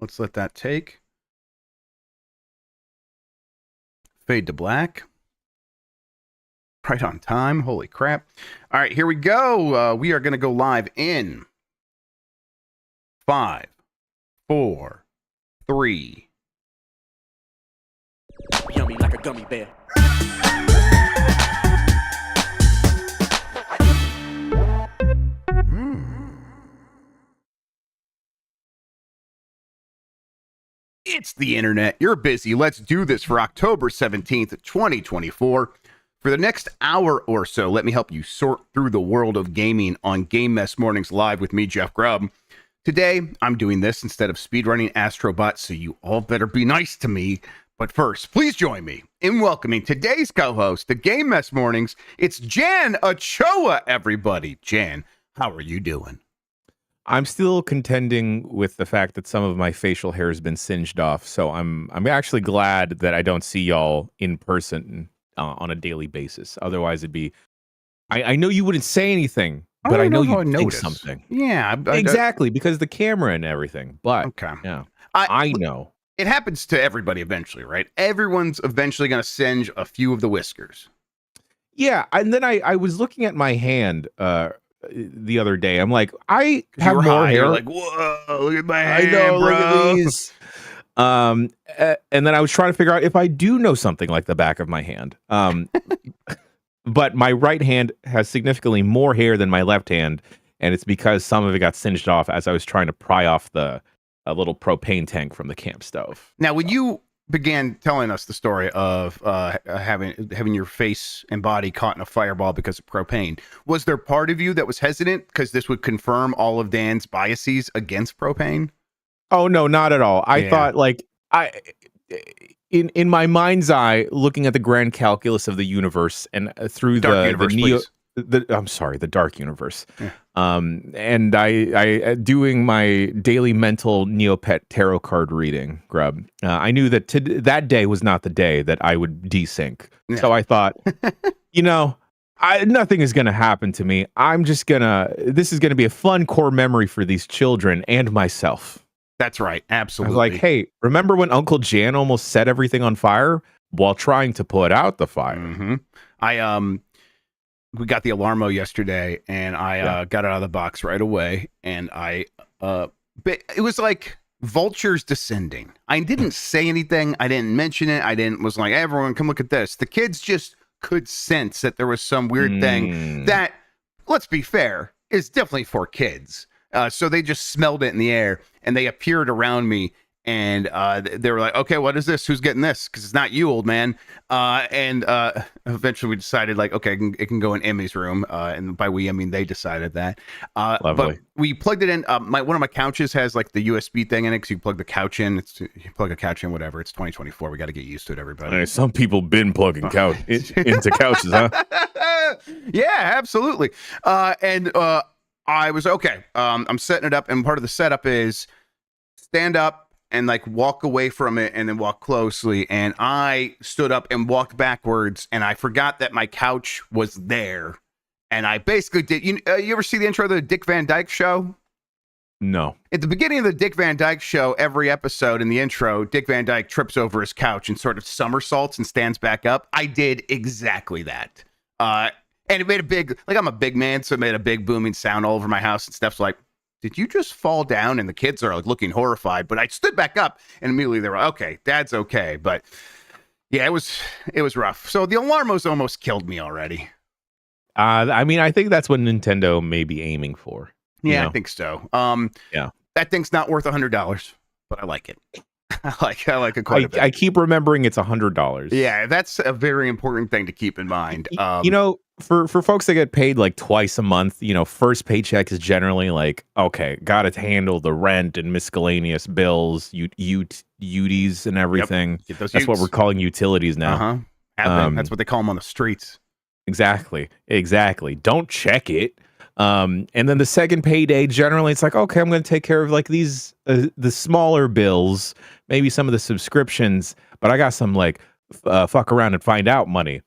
Let's let that take. Fade to black. Right on time. Holy crap. All right, here we go. We are going to go live in 5, 4, 3. Yummy like a gummy bear. It's the internet. You're busy. Let's do this for October 17th, 2024. For the next hour or so, let me help you sort through the world of gaming on Game Mess Mornings Live with me, Jeff Grubb. Today, I'm doing this instead of speedrunning Astro Bot, so you all better be nice to me. But first, please join me in welcoming today's co-host, the Game Mess Mornings. It's Jan Ochoa, everybody. Jan, how are you doing? I'm still contending with the fact that some of my facial hair has been singed off, so I'm actually glad that I don't see y'all in person on a daily basis. Otherwise, it'd be... I know you wouldn't say anything, but I know you'd think something. Yeah. Exactly, because the camera and everything. But, okay. Yeah, I know. It happens to everybody eventually, right? Everyone's eventually going to singe a few of the whiskers. Yeah, and then I was looking at my hand the other day. I'm like, I have more hair. You're like, whoa, look at my hand, I know, bro. look at these. And then I was trying to figure out if I do know something like the back of my hand. But my right hand has significantly more hair than my left hand, and it's because some of it got singed off as I was trying to pry off a little propane tank from the camp stove. Now, when you began telling us the story of having your face and body caught in a fireball because of propane, was there part of you that was hesitant because this would confirm all of Dan's biases against propane? Oh no, not at all. I thought, like, in my mind's eye, looking at the grand calculus of the universe and through the dark universe. Yeah. And I doing my daily mental Neopet tarot card reading, Grubb. I knew that that day was not the day that I would desync. Yeah. So I thought, nothing is going to happen to me. This is going to be a fun core memory for these children and myself. That's right. Absolutely. I was like, hey, remember when Uncle Jan almost set everything on fire while trying to put out the fire? Mm-hmm. We got the Alarmo yesterday, and I got it out of the box right away. And it was like vultures descending. I didn't say anything. I didn't mention it. Was like, hey, everyone, come look at this. The kids just could sense that there was some weird thing that, let's be fair, is definitely for kids. So they just smelled it in the air, and they appeared around me, and they were like, okay, what is this? Who's getting this? Because it's not you, old man. And eventually we decided, like, okay, it can go in Emmy's room. And by we, I mean they decided that. Lovely. But we plugged it in. One of my couches has, like, the USB thing in it, because you plug the couch in. You plug a couch in, whatever. It's 2024. We got to get used to it, everybody. Some people been plugging into couches, huh? Yeah, absolutely. I was okay. I'm setting it up, and part of the setup is stand up and, like, walk away from it and then walk closely. And I stood up and walked backwards, and I forgot that my couch was there. And I basically did. You ever see the intro of the Dick Van Dyke Show? No. At the beginning of the Dick Van Dyke Show, every episode in the intro, Dick Van Dyke trips over his couch and sort of somersaults and stands back up. I did exactly that. And it made a big, like, I'm a big man, so it made a big booming sound all over my house. And Steph's like, did you just fall down? And the kids are, like, looking horrified. But I stood back up, and immediately they were like, okay, Dad's okay. But yeah, it was rough. So the Alarmo's almost killed me already. I mean, I think that's what Nintendo may be aiming for. Yeah, I think so. Yeah, that thing's not worth $100, but I like it. I like it quite a bit. I keep remembering it's $100. Yeah, that's a very important thing to keep in mind. For folks that get paid like twice a month, first paycheck is generally like, okay, got to handle the rent and miscellaneous bills, uties and everything. Yep. That's what we're calling utilities now. That's what they call them on the streets. Exactly. Don't check it. And then the second payday, generally, it's like, okay, I'm going to take care of, like, these the smaller bills, maybe some of the subscriptions, but I got some, like, fuck around and find out money.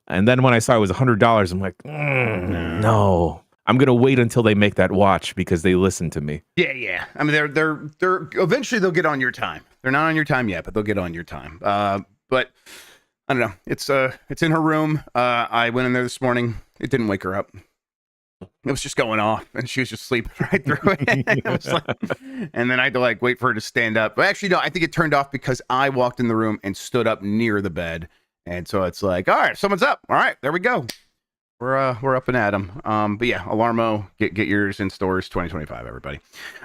And then when I saw it was $100, I'm like, no. I'm gonna wait until they make that watch because they listen to me. Yeah. I mean, they're eventually they'll get on your time. They're not on your time yet, but they'll get on your time. But I don't know. It's in her room. I went in there this morning. It didn't wake her up. It was just going off, and she was just sleeping right through it. And then I had to like wait for her to stand up. But actually, no, I think it turned off because I walked in the room and stood up near the bed, and so it's like, all right, someone's up. All right, there we go. We're up and at 'em. But yeah, Alarmo, get yours in stores 2025, everybody.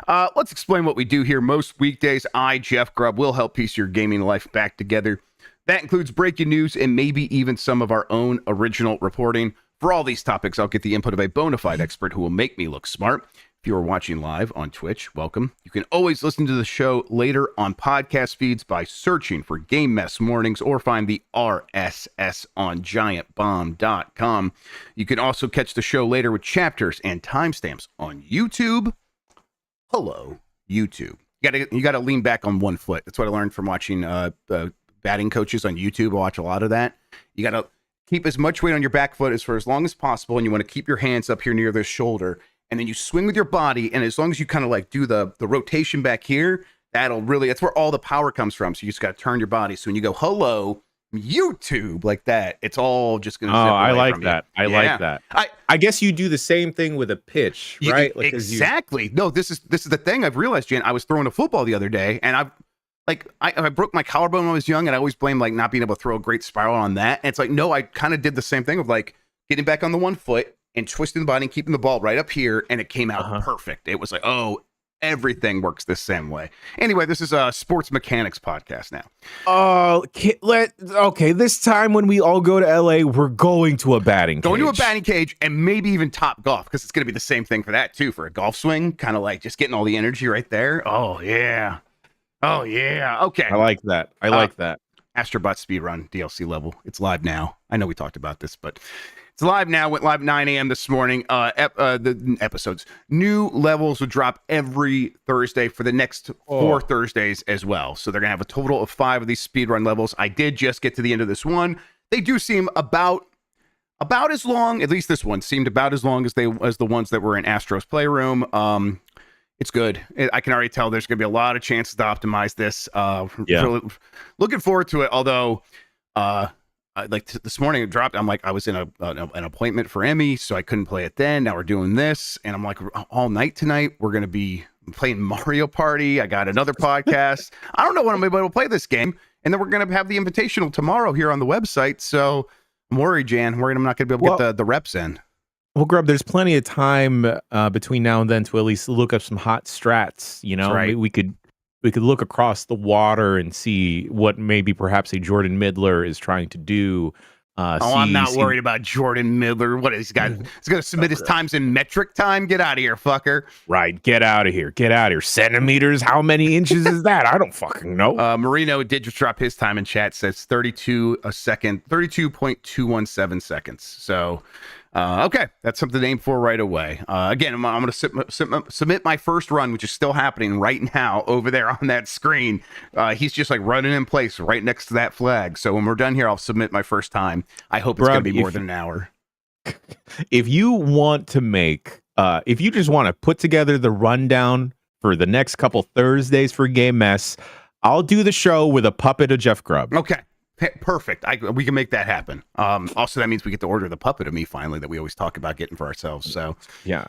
Let's explain what we do here. Most weekdays, I, Jeff Grubb, will help piece your gaming life back together. That includes breaking news and maybe even some of our own original reporting. For all these topics, I'll get the input of a bona fide expert who will make me look smart. If you are watching live on Twitch, welcome. You can always listen to the show later on podcast feeds by searching for Game Mess Mornings or find the RSS on giantbomb.com. You can also catch the show later with chapters and timestamps on YouTube. Hello, YouTube. You got to lean back on one foot. That's what I learned from watching batting coaches on YouTube. I watch a lot of that. You got to keep as much weight on your back foot for as long as possible, and you want to keep your hands up here near the shoulder, and then you swing with your body, and as long as you kind of like do the rotation back here, that's where all the power comes from. So you just got to turn your body. So when you go, hello, YouTube, like that, it's all just going to zip away I like from that. you. Like that. I guess you do the same thing with a pitch, right? Like exactly. No, this is the thing I've realized, Jan. I was throwing a football the other day, and I broke my collarbone when I was young, and I always blame like not being able to throw a great spiral on that. And it's like, no, I kind of did the same thing of like getting back on the one foot and twisting the body and keeping the ball right up here, and it came out perfect. It was like, oh, everything works the same way. Anyway, this is a sports mechanics podcast now. Okay, this time when we all go to LA, we're going to a batting cage. Going to a batting cage and maybe even Top Golf, because it's going to be the same thing for that too, for a golf swing, kind of like just getting all the energy right there. Oh yeah. Okay. I like that. Astro Bot speedrun DLC level. It's live now. I know we talked about this, but it's live now. Went live 9 a.m. this morning. The episodes. New levels will drop every Thursday for the next 4 Thursdays as well. So they're going to have a total of 5 of these speedrun levels. I did just get to the end of this one. They do seem about as long, at least this one seemed about as long as the ones that were in Astro's Playroom. It's good. I can already tell there's going to be a lot of chances to optimize this. Really looking forward to it. Although, this morning it dropped. I'm like, I was in an appointment for Emmy, so I couldn't play it then. Now we're doing this, and I'm like, all night tonight we're going to be playing Mario Party. I got another podcast. I don't know when I'm able to play this game, and then we're going to have the invitational tomorrow here on the website. So I'm worried, Jan. I'm not going to be able to get the reps in. Well, Grubb, there's plenty of time between now and then to at least look up some hot strats. You know, right. we could look across the water and see what maybe perhaps a Jordan Midler is trying to do. I'm not worried about Jordan Midler. What is he got? He's going to submit his times in metric time. Get out of here, fucker. Right. Get out of here. Centimeters. How many inches is that? I don't fucking know. Marino did just drop his time in chat. Says 32 a second, 32.217 seconds. So, okay, that's something to aim for right away. Again, I'm going to submit my first run, which is still happening right now over there on that screen. He's just like running in place right next to that flag. So when we're done here, I'll submit my first time. I hope it's going to be more than an hour. If you want to make, if you just want to put together the rundown for the next couple Thursdays for Game Mess, I'll do the show with a puppet of Jeff Grubb. Okay. Perfect. We can make that happen. Also, that means we get to order the puppet of me finally that we always talk about getting for ourselves. So yeah,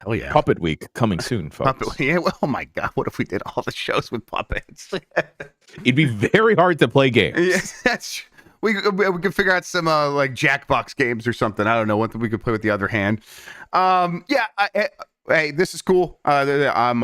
hell yeah, Puppet Week coming soon, folks. Yeah. Well, oh my God, what if we did all the shows with puppets? It'd be very hard to play games. Yeah, we could figure out some like Jackbox games or something. I don't know what we could play with the other hand. Hey, this is cool. I'm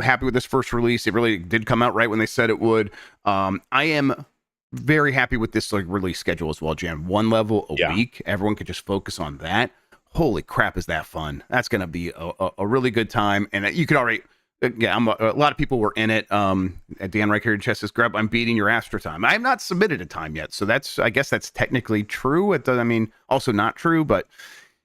happy with this first release. It really did come out right when they said it would. I am very happy with this like release schedule as well, Jan. 1 level a week. Everyone could just focus on that. Holy crap, is that fun? That's going to be a really good time. And you could already, a lot of people were in it. Dan Riker in Chess says, Grubb, I'm beating your Astro time. I have not submitted a time yet. So I guess that's technically true. Also not true, but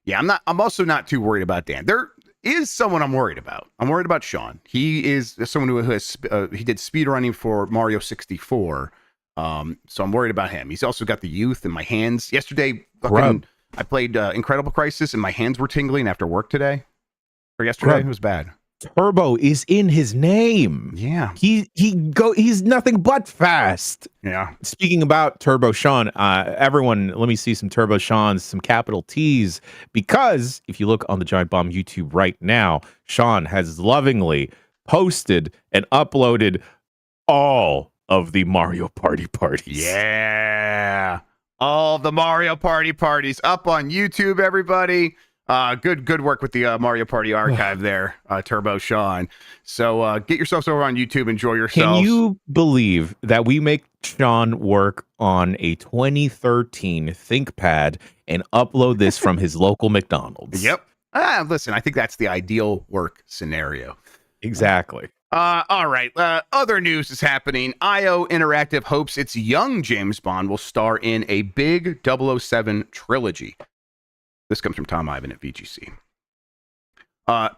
yeah, I'm also not too worried about Dan. There is someone I'm worried about. I'm worried about Sean. He is someone who has, he did speedrunning for Mario 64. So I'm worried about him. He's also got the youth in my hands. Yesterday, Grubb, I played Incredible Crisis, and my hands were tingling after work today or yesterday. Grubb, it was bad. Turbo is in his name. Yeah. He's nothing but fast. Yeah. Speaking about Turbo Sean, everyone, let me see some Turbo Sean's, some capital T's, because if you look on the Giant Bomb YouTube right now, Sean has lovingly posted and uploaded all of the Mario Party parties. Yeah. All the Mario Party parties up on YouTube, everybody. Good work with the Mario Party archive there, Turbo Sean. So get yourselves over on YouTube, enjoy yourselves. Can you believe that we make Sean work on a 2013 ThinkPad and upload this from his local McDonald's? Yep. Listen, I think that's the ideal work scenario. Exactly. All right. Other news is happening. IO Interactive hopes its young James Bond will star in a big 007 trilogy. This comes from Tom Ivan at VGC. IO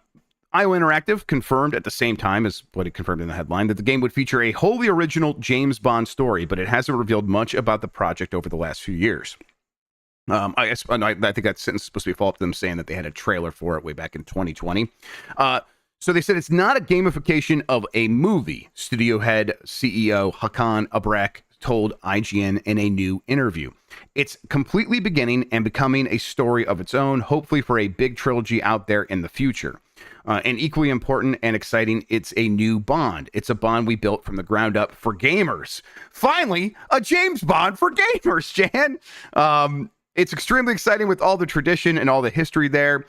Interactive confirmed at the same time as what it confirmed in the headline that the game would feature a wholly original James Bond story, but it hasn't revealed much about the project over the last few years. I think that sentence is supposed to be a follow-up to them saying that they had a trailer for it way back in 2020. So they said it's not a gamification of a movie, studio head CEO Hakan Abrek told IGN in a new interview. It's completely beginning and becoming a story of its own, hopefully for a big trilogy out there in the future. And equally important and exciting, it's a new Bond. It's a Bond we built from the ground up for gamers. Finally, a James Bond for gamers, Jan. It's extremely exciting with all the tradition and all the history that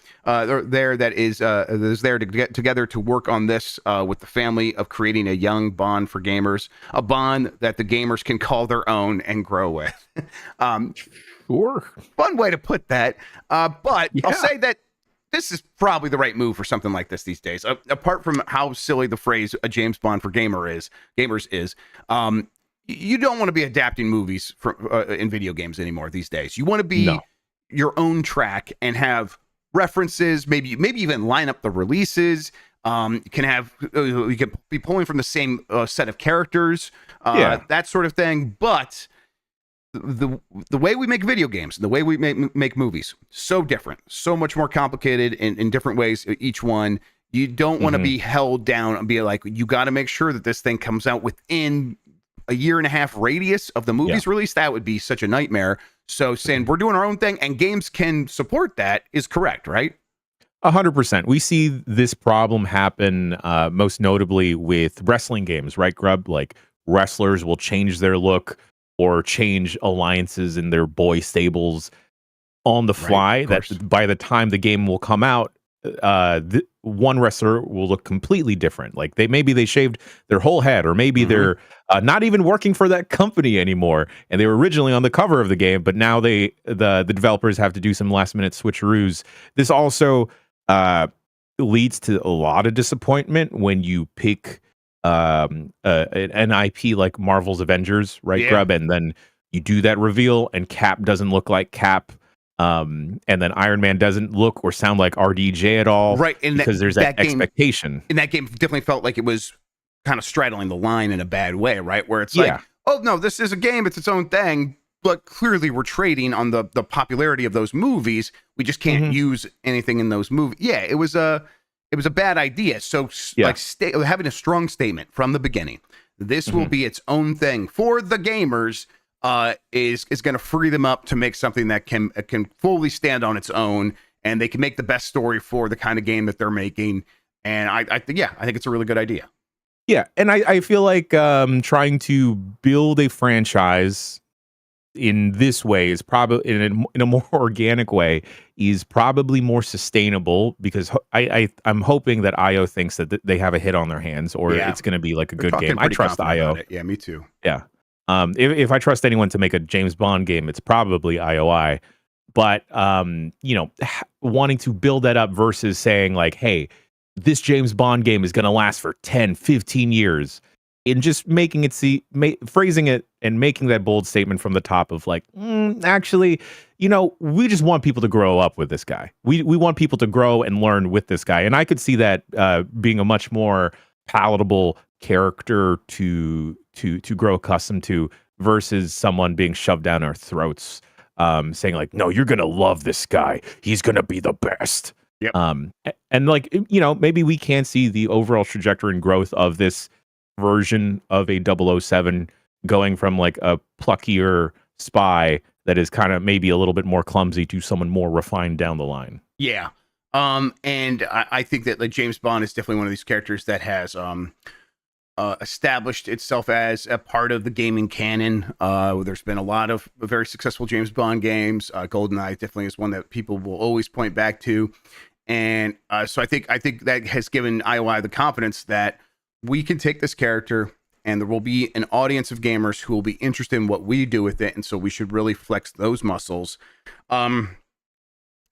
is there to get together to work on this with the family of creating a young Bond for gamers, a Bond that the gamers can call their own and grow with. Sure. Fun way to put that. But yeah. I'll say that this is probably the right move for something like this these days. Apart from how silly the phrase "a James Bond for gamers is. You don't want to be adapting movies in video games anymore these days. You want to be your own track and have references, maybe even line up the releases. You can be pulling from the same set of characters, that sort of thing. But the way we make video games, the way we make movies, so different, so much more complicated in different ways, each one. You don't want to be held down and be like, you got to make sure that this thing comes out within a year and a half radius of the movie's release. That would be such a nightmare. So saying we're doing our own thing and games can support that is correct, right? 100%. We see this problem happen most notably with wrestling games, right, Grubb? Like wrestlers will change their look or change alliances in their boy stables on the fly. That by the time the game will come out, one wrestler will look completely different. Like they shaved their whole head, or maybe they're not even working for that company anymore, and they were originally on the cover of the game, but now the developers have to do some last minute switcheroos. This also leads to a lot of disappointment when you pick an IP like Marvel's Avengers, right, Grubb, and then you do that reveal and Cap doesn't look like Cap. And then Iron Man doesn't look or sound like RDJ at all, right? And because there's that expectation. And that game definitely felt like it was kind of straddling the line in a bad way, right? Where it's like, oh no, this is a game; it's its own thing. But clearly, we're trading on the popularity of those movies. We just can't use anything in those movies. Yeah, it was a bad idea. So, like, having a strong statement from the beginning, this will be its own thing for the gamers. Is going to free them up to make something that can fully stand on its own, and they can make the best story for the kind of game that they're making. And I think it's a really good idea. Yeah, and I feel like trying to build a franchise in this way is probably in a more organic way is probably more sustainable, because I'm hoping that IO thinks that they have a hit on their hands, or it's going to be like a good game. I trust IO. Yeah, me too. Yeah. If I trust anyone to make a James Bond game, it's probably IOI. But, wanting to build that up versus saying like, hey, this James Bond game is going to last for 10, 15 years, and just making it phrasing it and making that bold statement from the top of like, actually, we just want people to grow up with this guy. We want people to grow and learn with this guy. And I could see that being a much more palatable character to grow accustomed to versus someone being shoved down our throats saying like, no, you're gonna love this guy. He's gonna be the best. Yep. And like, maybe we can see the overall trajectory and growth of this version of a 007 going from like a pluckier spy that is kind of maybe a little bit more clumsy to someone more refined down the line. Yeah. And I think that like James Bond is definitely one of these characters that has established itself as a part of the gaming canon. There's been a lot of very successful James Bond games. GoldenEye definitely is one that people will always point back to. And so I think that has given IOI the confidence that we can take this character and there will be an audience of gamers who will be interested in what we do with it. And so we should really flex those muscles.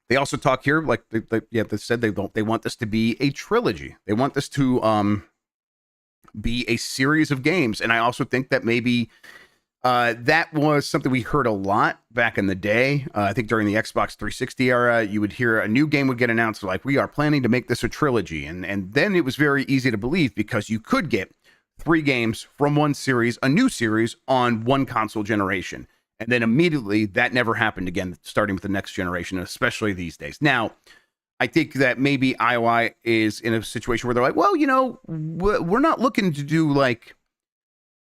They also talk here, like they said, they want this to be a trilogy. They want this to be a series of games. And I also think that maybe that was something we heard a lot back in the day. I think during the Xbox 360 era, you would hear a new game would get announced, like, we are planning to make this a trilogy. And then it was very easy to believe because you could get 3 games from one series, a new series on one console generation. And then immediately that never happened again, starting with the next generation, especially these days. Now, I think that maybe IOI is in a situation where they're like, well, we're not looking to do like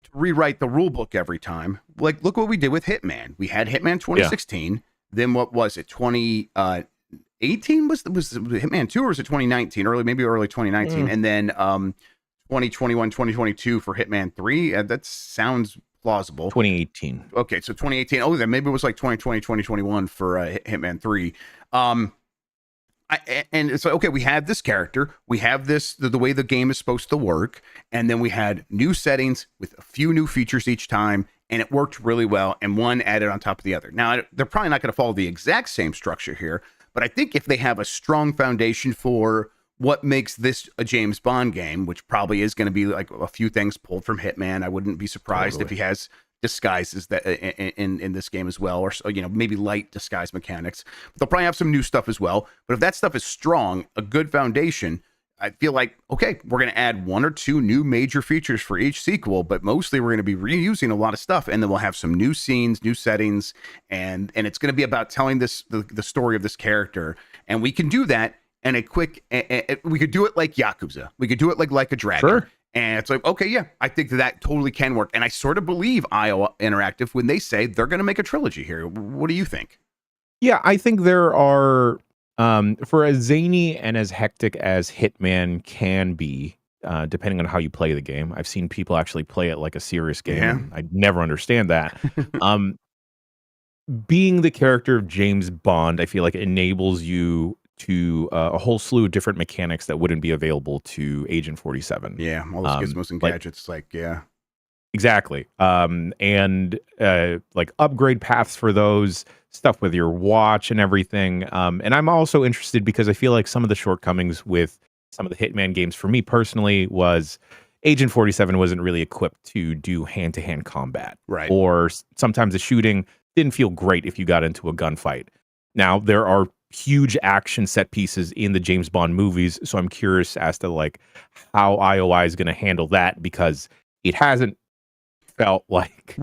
to rewrite the rule book every time. Like, look what we did with Hitman. We had Hitman 2016. Yeah. Then what was it? 2018 was Hitman 2, or was it 2019? Maybe early 2019. And then 2021, 2022 for Hitman 3. That sounds plausible. 2018. Okay, so 2018. Oh, then maybe it was like 2020, 2021 for Hitman 3. And it's like, okay, we have this character, we have this, the way the game is supposed to work, and then we had new settings with a few new features each time, and it worked really well, and one added on top of the other. Now, they're probably not going to follow the exact same structure here, but I think if they have a strong foundation for what makes this a James Bond game, which probably is going to be like a few things pulled from Hitman. I wouldn't be surprised if he has disguises that in this game as well, or maybe light disguise mechanics. But they'll probably have some new stuff as well. But if that stuff is strong, a good foundation, I feel like, okay, we're going to add 1 or 2 new major features for each sequel, but mostly we're going to be reusing a lot of stuff, and then we'll have some new scenes, new settings, and it's going to be about telling the story of this character, and we can do that. And we could do it like Yakuza. We could do it like a Dragon. Sure. And it's like, okay, yeah, I think that totally can work. And I sort of believe IO Interactive when they say they're going to make a trilogy here. What do you think? Yeah, I think there are, for as zany and as hectic as Hitman can be, depending on how you play the game. I've seen people actually play it like a serious game. Yeah. I never understand that. Being the character of James Bond, I feel like enables you to a whole slew of different mechanics that wouldn't be available to Agent 47. Yeah, all those gizmos and gadgets, yeah. Exactly. And like upgrade paths for those, stuff with your watch and everything. And I'm also interested because I feel like some of the shortcomings with some of the Hitman games for me personally was Agent 47 wasn't really equipped to do hand-to-hand combat. Right. Or sometimes the shooting didn't feel great if you got into a gunfight. Now, there are huge action set pieces in the James Bond movies, so I'm curious as to like how IOI is going to handle that, because it hasn't felt like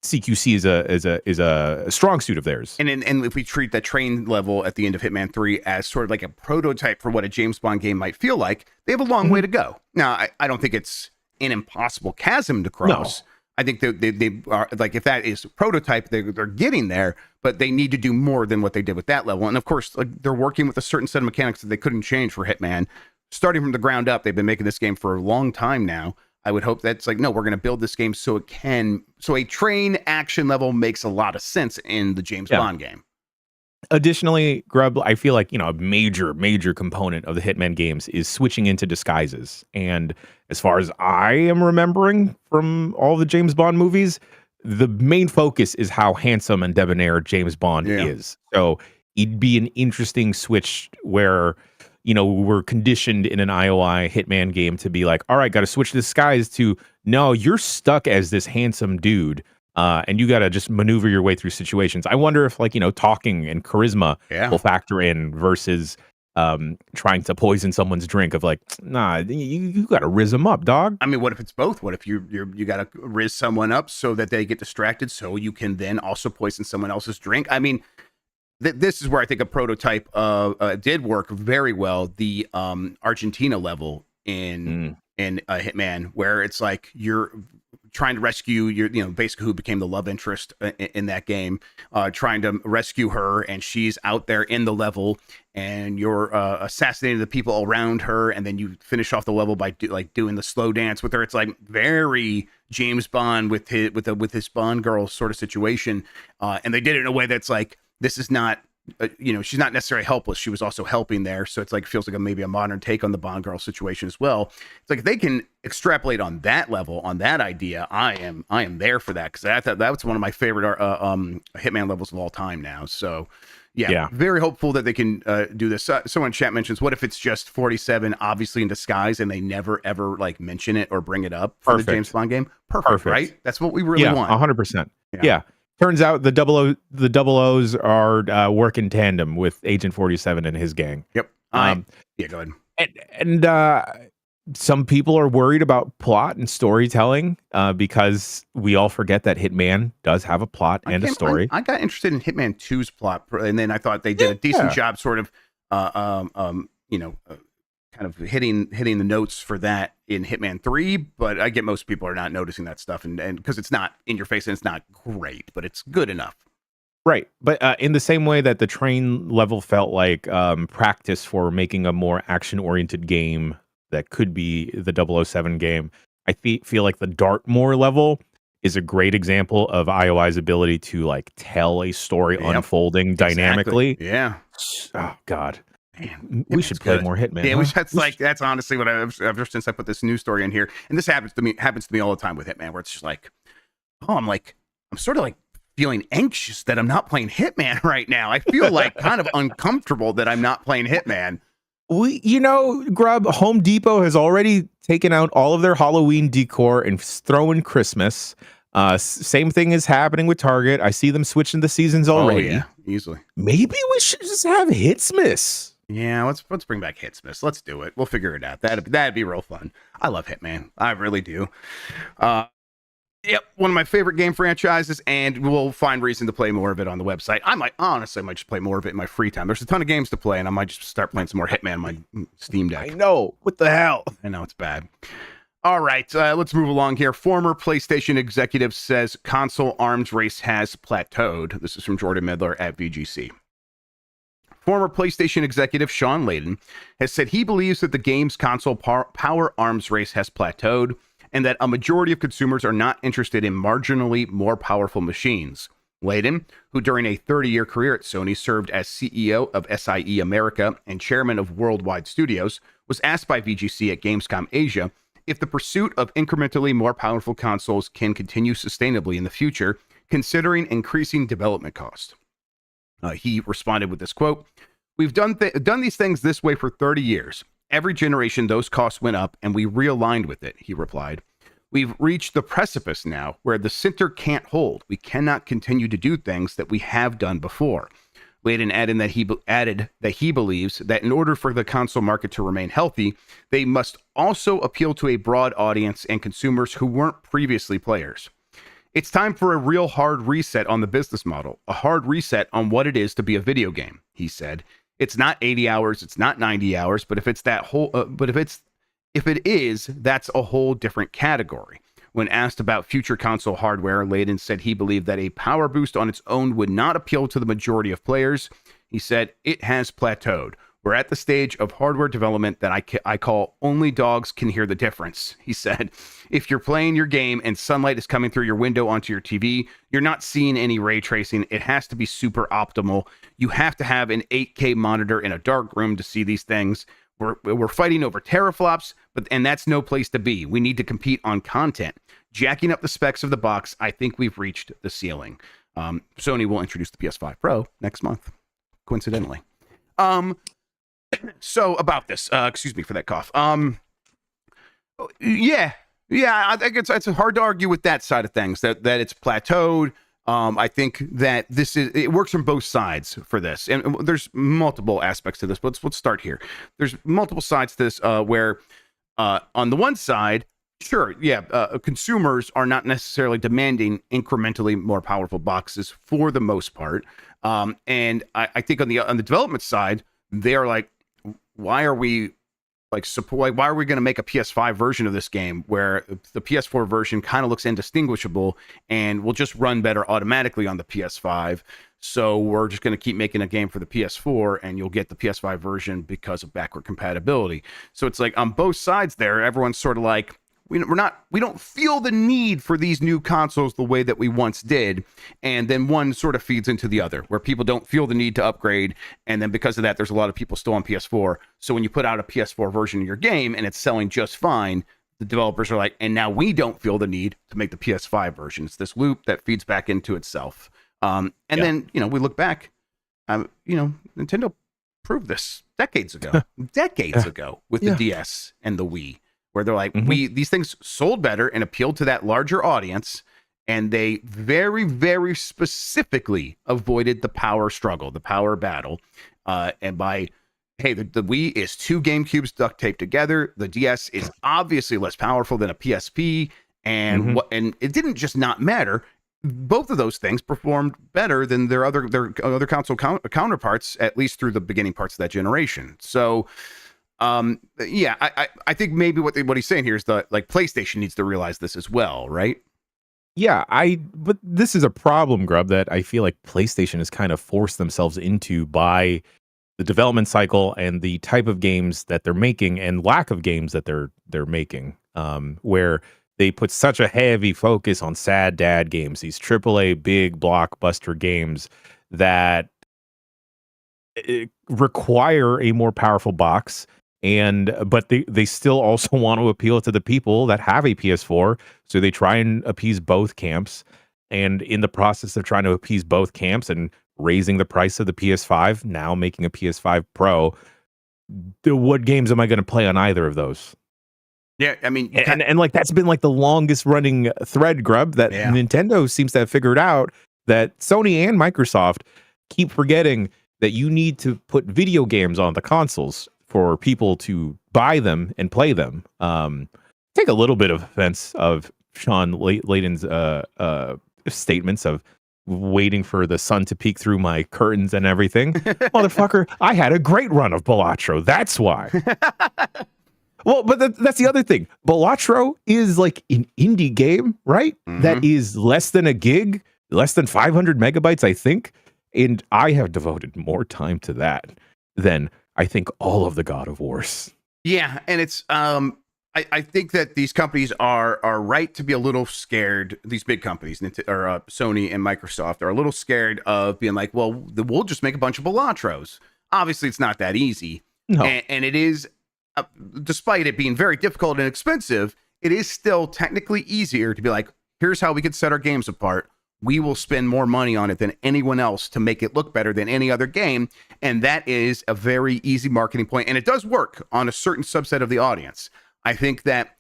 CQC is a strong suit of theirs. And if we treat that train level at the end of Hitman 3 as sort of like a prototype for what a James Bond game might feel like, they have a long way to go. Now, I don't think it's an impossible chasm to cross. No. I think they are, like, if that is prototype, they're getting there, but they need to do more than what they did with that level. And of course, like, they're working with a certain set of mechanics that they couldn't change for Hitman. Starting from the ground up, they've been making this game for a long time now. I would hope that's like, no, we're going to build this game so a train action level makes a lot of sense in the James Bond game. Additionally, Grubb, I feel like, a major component of the Hitman games is switching into disguises. And as far as I am remembering from all the James Bond movies, the main focus is how handsome and debonair James Bond is. So it'd be an interesting switch where, we're conditioned in an IOI Hitman game to be like, all right, got to switch disguise to, no, you're stuck as this handsome dude. And you got to just maneuver your way through situations. I wonder if, talking and charisma will factor in versus trying to poison someone's drink of like, nah, you got to rizz them up, dog. I mean, what if it's both? What if you got to rizz someone up so that they get distracted, so you can then also poison someone else's drink? I mean, this is where I think a prototype did work very well. The Argentina level in Hitman, where it's like you're trying to rescue basically who became the love interest in that game, trying to rescue her, and she's out there in the level, and you're assassinating the people around her, and then you finish off the level by doing the slow dance with her. It's like very James Bond with his Bond girl sort of situation, and they did it in a way that's like, this is not, she's not necessarily helpless. She was also helping there. So it's like, feels like maybe a modern take on the Bond girl situation as well. It's like, if they can extrapolate on that level, on that idea, I am there for that. Cause I thought that was one of my favorite Hitman levels of all time now. So yeah. Very hopeful that they can do this. Someone in chat mentions, what if it's just 47 obviously in disguise and they never ever like mention it or bring it up for the James Bond game? Perfect. Right? That's what we really want. 100%. Yeah. Turns out the double O's are work in tandem with Agent 47 and his gang. Yep. Go ahead. And some people are worried about plot and storytelling because we all forget that Hitman does have a plot and a story. I got interested in Hitman 2's plot, and then I thought they did a decent job sort of, kind of hitting the notes for that in Hitman 3, but I get most people are not noticing that stuff, and because it's not in your face and it's not great, but it's good enough. Right. But in the same way that the train level felt like practice for making a more action-oriented game that could be the 007 game, I feel like the Dartmoor level is a great example of IOI's ability to like tell a story unfolding dynamically. Yeah. Oh, God. Man, we should play more Hitman. Yeah, that's honestly what ever since I put this news story in here, and this happens to me all the time with Hitman, where it's just like, I'm sort of like feeling anxious that I'm not playing Hitman right now. I feel like kind of uncomfortable that I'm not playing Hitman. Grubb, Home Depot has already taken out all of their Halloween decor and throwing Christmas. Same thing is happening with Target. I see them switching the seasons already. Oh, yeah, easily. Maybe we should just have Hitsmas. Yeah, let's bring back Hitsmas. Let's do it. We'll figure it out. That'd be real fun. I love Hitman. I really do. Yep, one of my favorite game franchises, and we'll find reason to play more of it on the website. I might just play more of it in my free time. There's a ton of games to play, and I might just start playing some more Hitman on my Steam Deck. I know. What the hell? I know, it's bad. All right, let's move along here. Former PlayStation executive says console arms race has plateaued. This is from Jordan Midler at VGC. Former PlayStation executive Sean Layden has said he believes that the game's console power arms race has plateaued, and that a majority of consumers are not interested in marginally more powerful machines. Layden, who during a 30-year career at Sony served as CEO of SIE America and chairman of Worldwide Studios, was asked by VGC at Gamescom Asia if the pursuit of incrementally more powerful consoles can continue sustainably in the future, considering increasing development costs. He responded with this quote, "We've done these things this way for 30 years. Every generation, those costs went up, and we realigned with it," he replied. "We've reached the precipice now where the center can't hold. We cannot continue to do things that we have done before." Layden added that he believes that in order for the console market to remain healthy, they must also appeal to a broad audience and consumers who weren't previously players. "It's time for a real hard reset on the business model, a hard reset on what it is to be a video game," he said. "It's not 80 hours, it's not 90 hours, but if it is, that's a whole different category." When asked about future console hardware, Layden said he believed that a power boost on its own would not appeal to the majority of players. He said, "It has plateaued. We're at the stage of hardware development that I call only dogs can hear the difference," he said. "If you're playing your game and sunlight is coming through your window onto your TV, you're not seeing any ray tracing. It has to be super optimal. You have to have an 8K monitor in a dark room to see these things. We're fighting over teraflops, and that's no place to be. We need to compete on content. Jacking up the specs of the box, I think we've reached the ceiling." Sony will introduce the PS5 Pro next month, coincidentally. So about this, excuse me for that cough. Yeah, I think it's hard to argue with that side of things, that it's plateaued. I think that it works from both sides for this, and there's multiple aspects to this. But let's start here. There's multiple sides to this where on the one side, sure, yeah, consumers are not necessarily demanding incrementally more powerful boxes for the most part, and I think on the development side, they are like, why are we why are we going to make a PS5 version of this game where the PS4 version kind of looks indistinguishable and will just run better automatically on the PS5? So we're just going to keep making a game for the PS4 and you'll get the PS5 version because of backward compatibility. So it's like on both sides there, everyone's sort of like, we don't feel the need for these new consoles the way that we once did. And then one sort of feeds into the other, where people don't feel the need to upgrade. And then because of that, there's a lot of people still on PS4. So when you put out a PS4 version of your game and it's selling just fine, the developers are like, and now we don't feel the need to make the PS5 version. It's this loop that feeds back into itself. Then, we look back, Nintendo proved this decades ago with the DS and the Wii. Where they're like, these things sold better and appealed to that larger audience, and they very, very specifically avoided the power struggle, the power battle. And by, hey, the Wii is 2 GameCubes duct taped together. The DS is obviously less powerful than a PSP, and and it didn't just not matter. Both of those things performed better than their other console counterparts, at least through the beginning parts of that generation. So. I think maybe what he's saying here is that PlayStation needs to realize this as well, right? Yeah, but this is a problem, Grubb, that I feel like PlayStation has kind of forced themselves into by the development cycle and the type of games that they're making and lack of games that they're making, where they put such a heavy focus on sad dad games, these AAA big blockbuster games that require a more powerful box. But they still also want to appeal to the people that have a PS4, so they try and appease both camps. And in the process of trying to appease both camps and raising the price of the PS5, now making a PS5 Pro, what games am I going to play on either of those? Yeah, I mean, and that's been the longest running thread, Grubb, that Nintendo seems to have figured out, that Sony and Microsoft keep forgetting that you need to put video games on the consoles for people to buy them and play them. Take a little bit of offense of Sean Layden's statements of waiting for the sun to peek through my curtains and everything. Motherfucker, I had a great run of Balatro. That's why. Well, but that's the other thing. Balatro is an indie game, right? That is less than a gig, less than 500 megabytes, I think. And I have devoted more time to that than I think all of the God of Wars. Yeah, and it's I think that these companies are right to be a little scared. These big companies, Sony and Microsoft, are a little scared of being like, well, we'll just make a bunch of Balatros. Obviously, it's not that easy. No. And it is, despite it being very difficult and expensive, it is still technically easier to be like, here's how we could set our games apart. We will spend more money on it than anyone else to make it look better than any other game. And that is a very easy marketing point. And it does work on a certain subset of the audience. I think that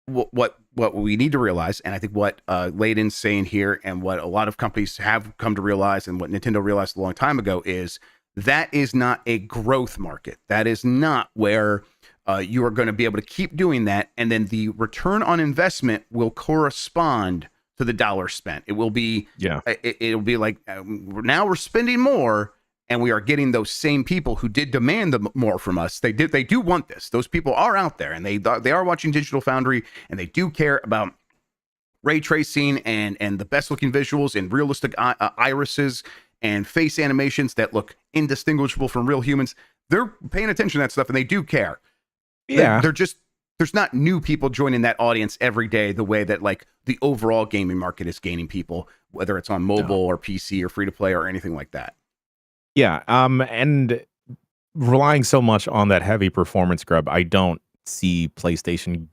what we need to realize, and I think what Layden's saying here, and what a lot of companies have come to realize, and what Nintendo realized a long time ago, is that is not a growth market. That is not where you are going to be able to keep doing that. And then the return on investment will correspond to the dollar spent. It will be, it'll be like, now we're spending more and we are getting those same people who did demand more from us. They do want this. Those people are out there, and they are watching Digital Foundry, and they do care about ray tracing and the best looking visuals and realistic irises and face animations that look indistinguishable from real humans. They're paying attention to that stuff, and they do care. Yeah. They're just, there's not new people joining that audience every day the way that the overall gaming market is gaining people, whether it's on mobile or PC or free to play or anything like that. Yeah. And relying so much on that heavy performance, Grubb, I don't see PlayStation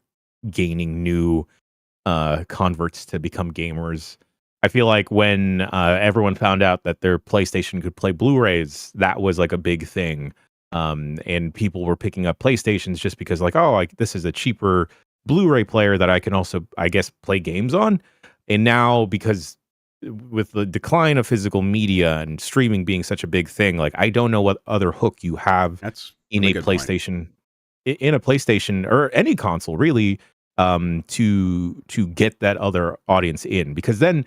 gaining new converts to become gamers. I feel like when everyone found out that their PlayStation could play Blu-rays, that was a big thing. And people were picking up PlayStations just because this is a cheaper Blu-ray player that I can also, I guess, play games on. And now because with the decline of physical media and streaming being such a big thing, like I don't know what other hook you have That's in really a good point. PlayStation, in a PlayStation or any console really, to get that other audience in. Because then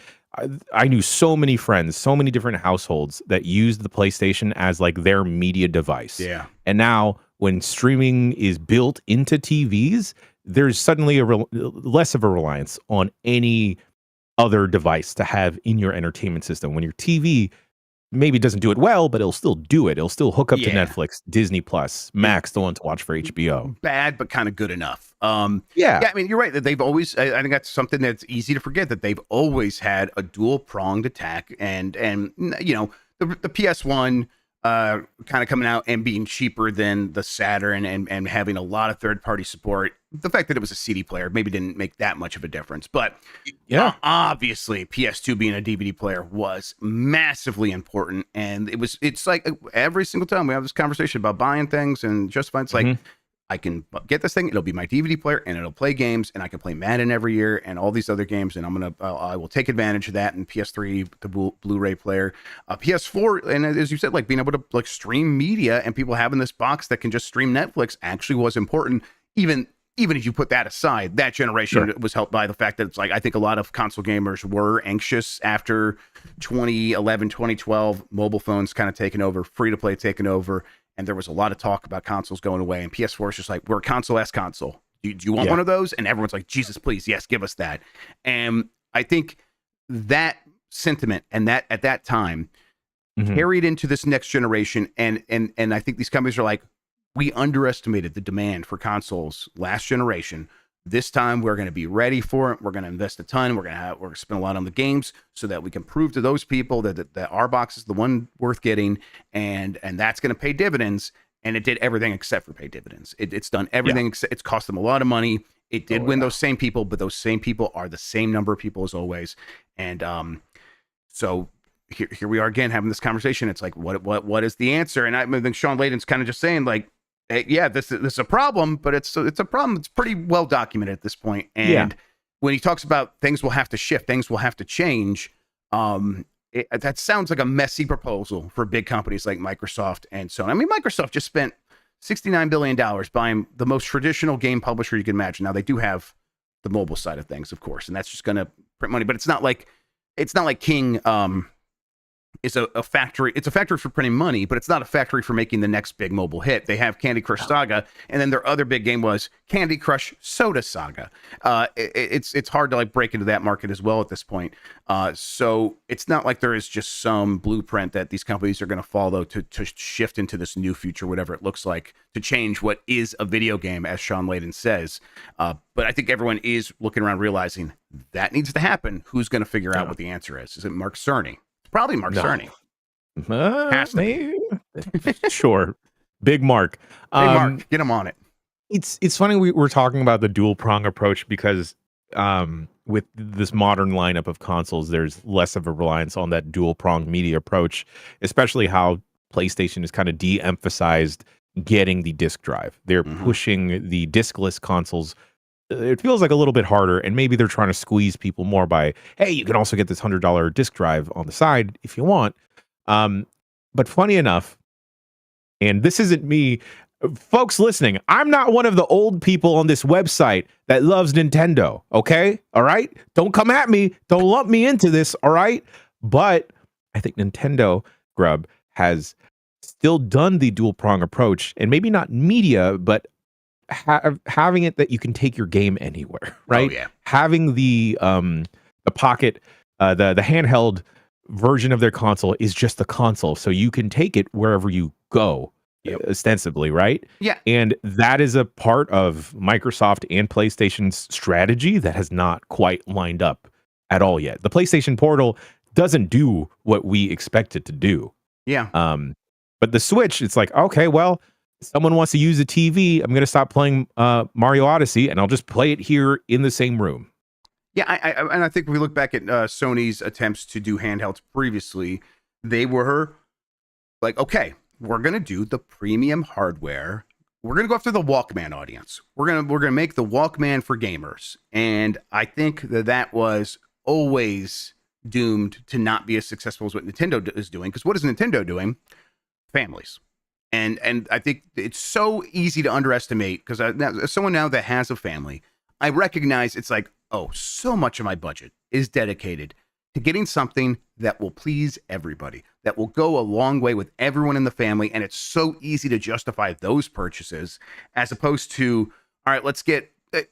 I knew so many friends, so many different households that used the PlayStation as like their media device. Yeah. And now when streaming is built into TVs, there's suddenly less of a reliance on any other device to have in your entertainment system. When your TV maybe doesn't do it well, but it'll still do it. It'll still hook up to Yeah. Netflix, Disney Plus, Max, the one to watch for HBO. Bad, but kind of good enough. Yeah. I mean, you're right that they've always. I think that's something that's easy to forget, that they've always had a dual pronged attack, and you know, the PS1 kind of coming out and being cheaper than the Saturn, and having a lot of third party support. The fact that it was a CD player maybe didn't make that much of a difference, but Yeah. obviously PS2 being a DVD player was massively important, and it's like every single time we have this conversation about buying things and justifying, it's like, I can get this thing, it'll be my DVD player, and it'll play games, and I can play Madden every year and all these other games, and I will take advantage of that. And PS3, the Blu-ray player, PS4, and as you said, like being able to like stream media, and people having this box that can just stream Netflix actually was important. Even if you put that aside, that generation was helped by the fact that it's like, I think a lot of console gamers were anxious after 2011, 2012, mobile phones kind of taking over, free to play taking over. And there was a lot of talk about consoles going away, and PS4 is just like, we're a console-esque console. Do you want one of those? And everyone's like, Jesus, please, yes, give us that. And I think that sentiment and that at that time carried into this next generation. And I think these companies are like, we underestimated the demand for consoles last generation. This time we're going to be ready for it. We're going to invest a ton. We're going to spend a lot on the games so that we can prove to those people that our box is the one worth getting, and that's going to pay dividends. And it did everything except for pay dividends. It's done everything. It's cost them a lot of money. It did win those same people, but those same people are the same number of people as always. And so here we are again having this conversation. It's like, what is the answer? And I think Sean Layden's kind of just saying like, yeah, this is a problem, but it's a problem that's pretty well documented at this point. And when he talks about things will have to shift, things will have to change, that sounds like a messy proposal for big companies like Microsoft and Sony. I mean, Microsoft just spent $69 billion buying the most traditional game publisher you can imagine. Now, they do have the mobile side of things, of course, and that's just going to print money, but it's not like King is a factory. It's a factory for printing money, but it's not a factory for making the next big mobile hit. They have Candy Crush Saga, and then their other big game was Candy Crush Soda Saga. It's hard to like break into that market as well at this point. So it's not like there is just some blueprint that these companies are going to follow to shift into this new future, whatever it looks like, to change what is a video game, as Sean Layden says. But I think everyone is looking around realizing that needs to happen. Who's going to figure out what the answer is? Is it Mark Cerny? Probably Mark Cerny. Has to be. Sure. Big Mark. Hey, Mark, get him on it. It's funny we're talking about the dual prong approach because with this modern lineup of consoles, there's less of a reliance on that dual prong media approach, especially how PlayStation has kind of de-emphasized getting the disc drive. They're pushing the discless consoles. It feels like a little bit harder, and maybe they're trying to squeeze people more by, hey, you can also get this $100 disc drive on the side if you want. But funny enough, and this isn't me, folks listening, I'm not one of the old people on this website that loves Nintendo, okay? All right? Don't come at me. Don't lump me into this, all right? But I think Nintendo, Grubb, has still done the dual prong approach, and maybe not media, but having it that you can take your game anywhere, right? Oh, yeah. Having the pocket, the handheld version of their console is just the console, so you can take it wherever you go, ostensibly, right? Yeah. And that is a part of Microsoft and PlayStation's strategy that has not quite lined up at all yet. The PlayStation Portal doesn't do what we expect it to do. Yeah. But the Switch, it's like, okay, well, someone wants to use a TV, I'm going to stop playing Mario Odyssey, and I'll just play it here in the same room. Yeah, and I think if we look back at Sony's attempts to do handhelds previously, they were like, okay, we're going to do the premium hardware. We're going to go after the Walkman audience. We're going to make the Walkman for gamers. And I think that was always doomed to not be as successful as what Nintendo is doing. Because what is Nintendo doing? Families. And I think it's so easy to underestimate, because as someone now that has a family, I recognize it's like, oh, so much of my budget is dedicated to getting something that will please everybody, that will go a long way with everyone in the family. And it's so easy to justify those purchases, as opposed to, all right, let's get a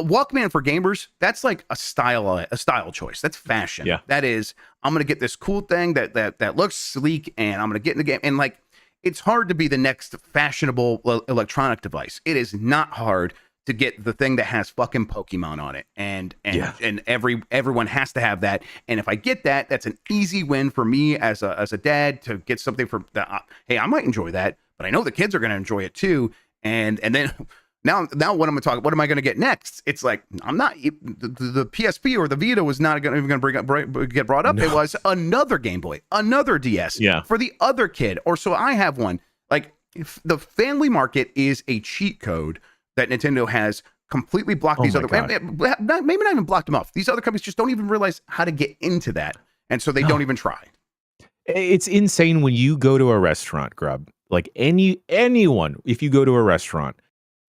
Walkman for gamers. That's like a style choice. That's fashion. Yeah. That is, I'm going to get this cool thing that looks sleek, and I'm going to get in the game. And like, it's hard to be the next fashionable electronic device. It is not hard to get the thing that has fucking Pokemon on it, and everyone has to have that. And if I get that, that's an easy win for me as a dad, to get something for that. Hey, I might enjoy that, but I know the kids are going to enjoy it too. And then now what am I going to get next? It's like, I'm not, the PSP or the Vita was not even going to get brought up. No. It was another Game Boy, another DS for the other kid. Or so I have one. Like, if the family market is a cheat code that Nintendo has completely blocked these other, maybe not even blocked them off. These other companies just don't even realize how to get into that. And so they don't even try. It's insane when you go to a restaurant, Grubb. Like anyone, if you go to a restaurant,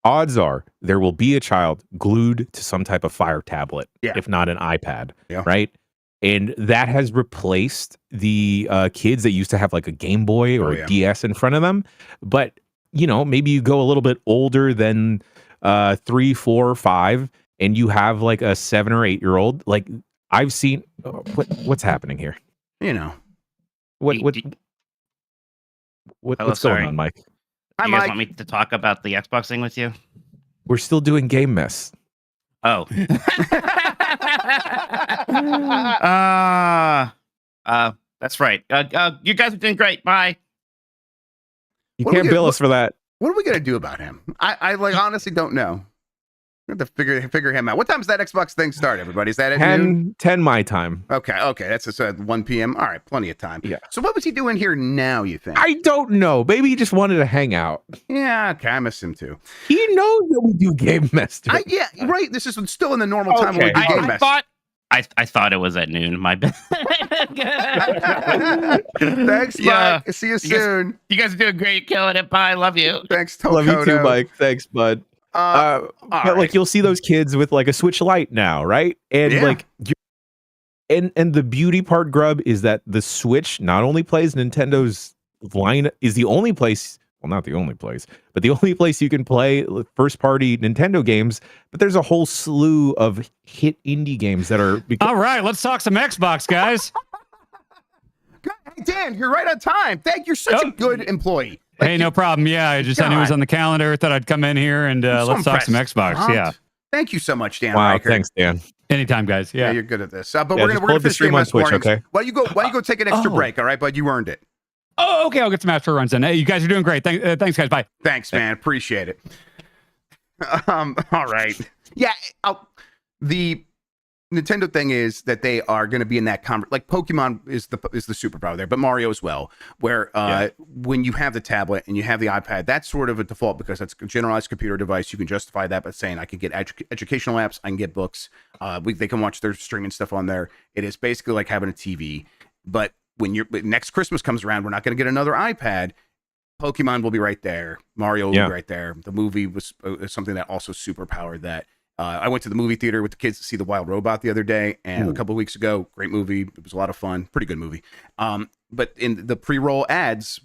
odds are there will be a child glued to some type of Fire tablet, if not an iPad, right? And that has replaced the kids that used to have like a Game Boy or a DS in front of them. But, you know, maybe you go a little bit older than 3, 4, 5, and you have like a 7 or 8 year old. Like, I've seen what's happening here. You know, what's going on, Mike? You guys want me to talk about the Xbox thing with you? We're still doing Game Mess. Oh. That's right. You guys are doing great. Bye. You can't bill us for that. What are we going to do about him? I like honestly don't know. We have to figure him out. What time does that Xbox thing start, everybody? Is that at 10 my time. Okay. That's at 1 p.m. All right, plenty of time. Yeah. So what was he doing here now, you think? I don't know. Maybe he just wanted to hang out. Yeah, okay, I miss him too. He knows that we do Game Mess. Yeah, right. This is still in the normal time when we do Game Mess. I thought it was at noon. My bad. Thanks, Mike. See you soon. You guys are doing great. Killing it. Bye. Love you. Thanks, Tokoto. Love you too, Mike. Thanks, bud. But like, you'll see those kids with like a Switch Lite now, right? And like, and the beauty part, Grubb, is that the Switch not only plays Nintendo's line, is the only place. Well, not the only place, but the only place you can play first-party Nintendo games. But there's a whole slew of hit indie games that are. All right, let's talk some Xbox, guys. Hey, Dan, you're right on time. Thank you. You're such a good employee. Like, hey, no problem. Yeah, I knew it was on the calendar. Thought I'd come in here and let's talk some Xbox. Yeah. Thank you so much, Dan. Wow, Riker. thanks, Dan. Anytime, guys. Yeah, you're good at this. But we're gonna finish stream on Twitch, okay? Why don't you go take an extra break, all right, bud? You earned it. Oh, okay. I'll get some Astro runs in. Hey, you guys are doing great. Thanks, guys. Bye. Thanks, man. Appreciate it. All right. Yeah. The Nintendo thing is that they are going to be in that like Pokemon is the superpower there, but Mario as well. Where when you have the tablet and you have the iPad, that's sort of a default because that's a generalized computer device. You can justify that by saying I can get educational apps, I can get books. They can watch their streaming stuff on there. It is basically like having a TV, but when next Christmas comes around, we're not going to get another iPad. Pokemon will be right there. Mario will be right there. The movie was something that also superpowered that. I went to the movie theater with the kids to see The Wild Robot the other day, and a couple of weeks ago, great movie. It was a lot of fun. Pretty good movie. But in the pre-roll ads,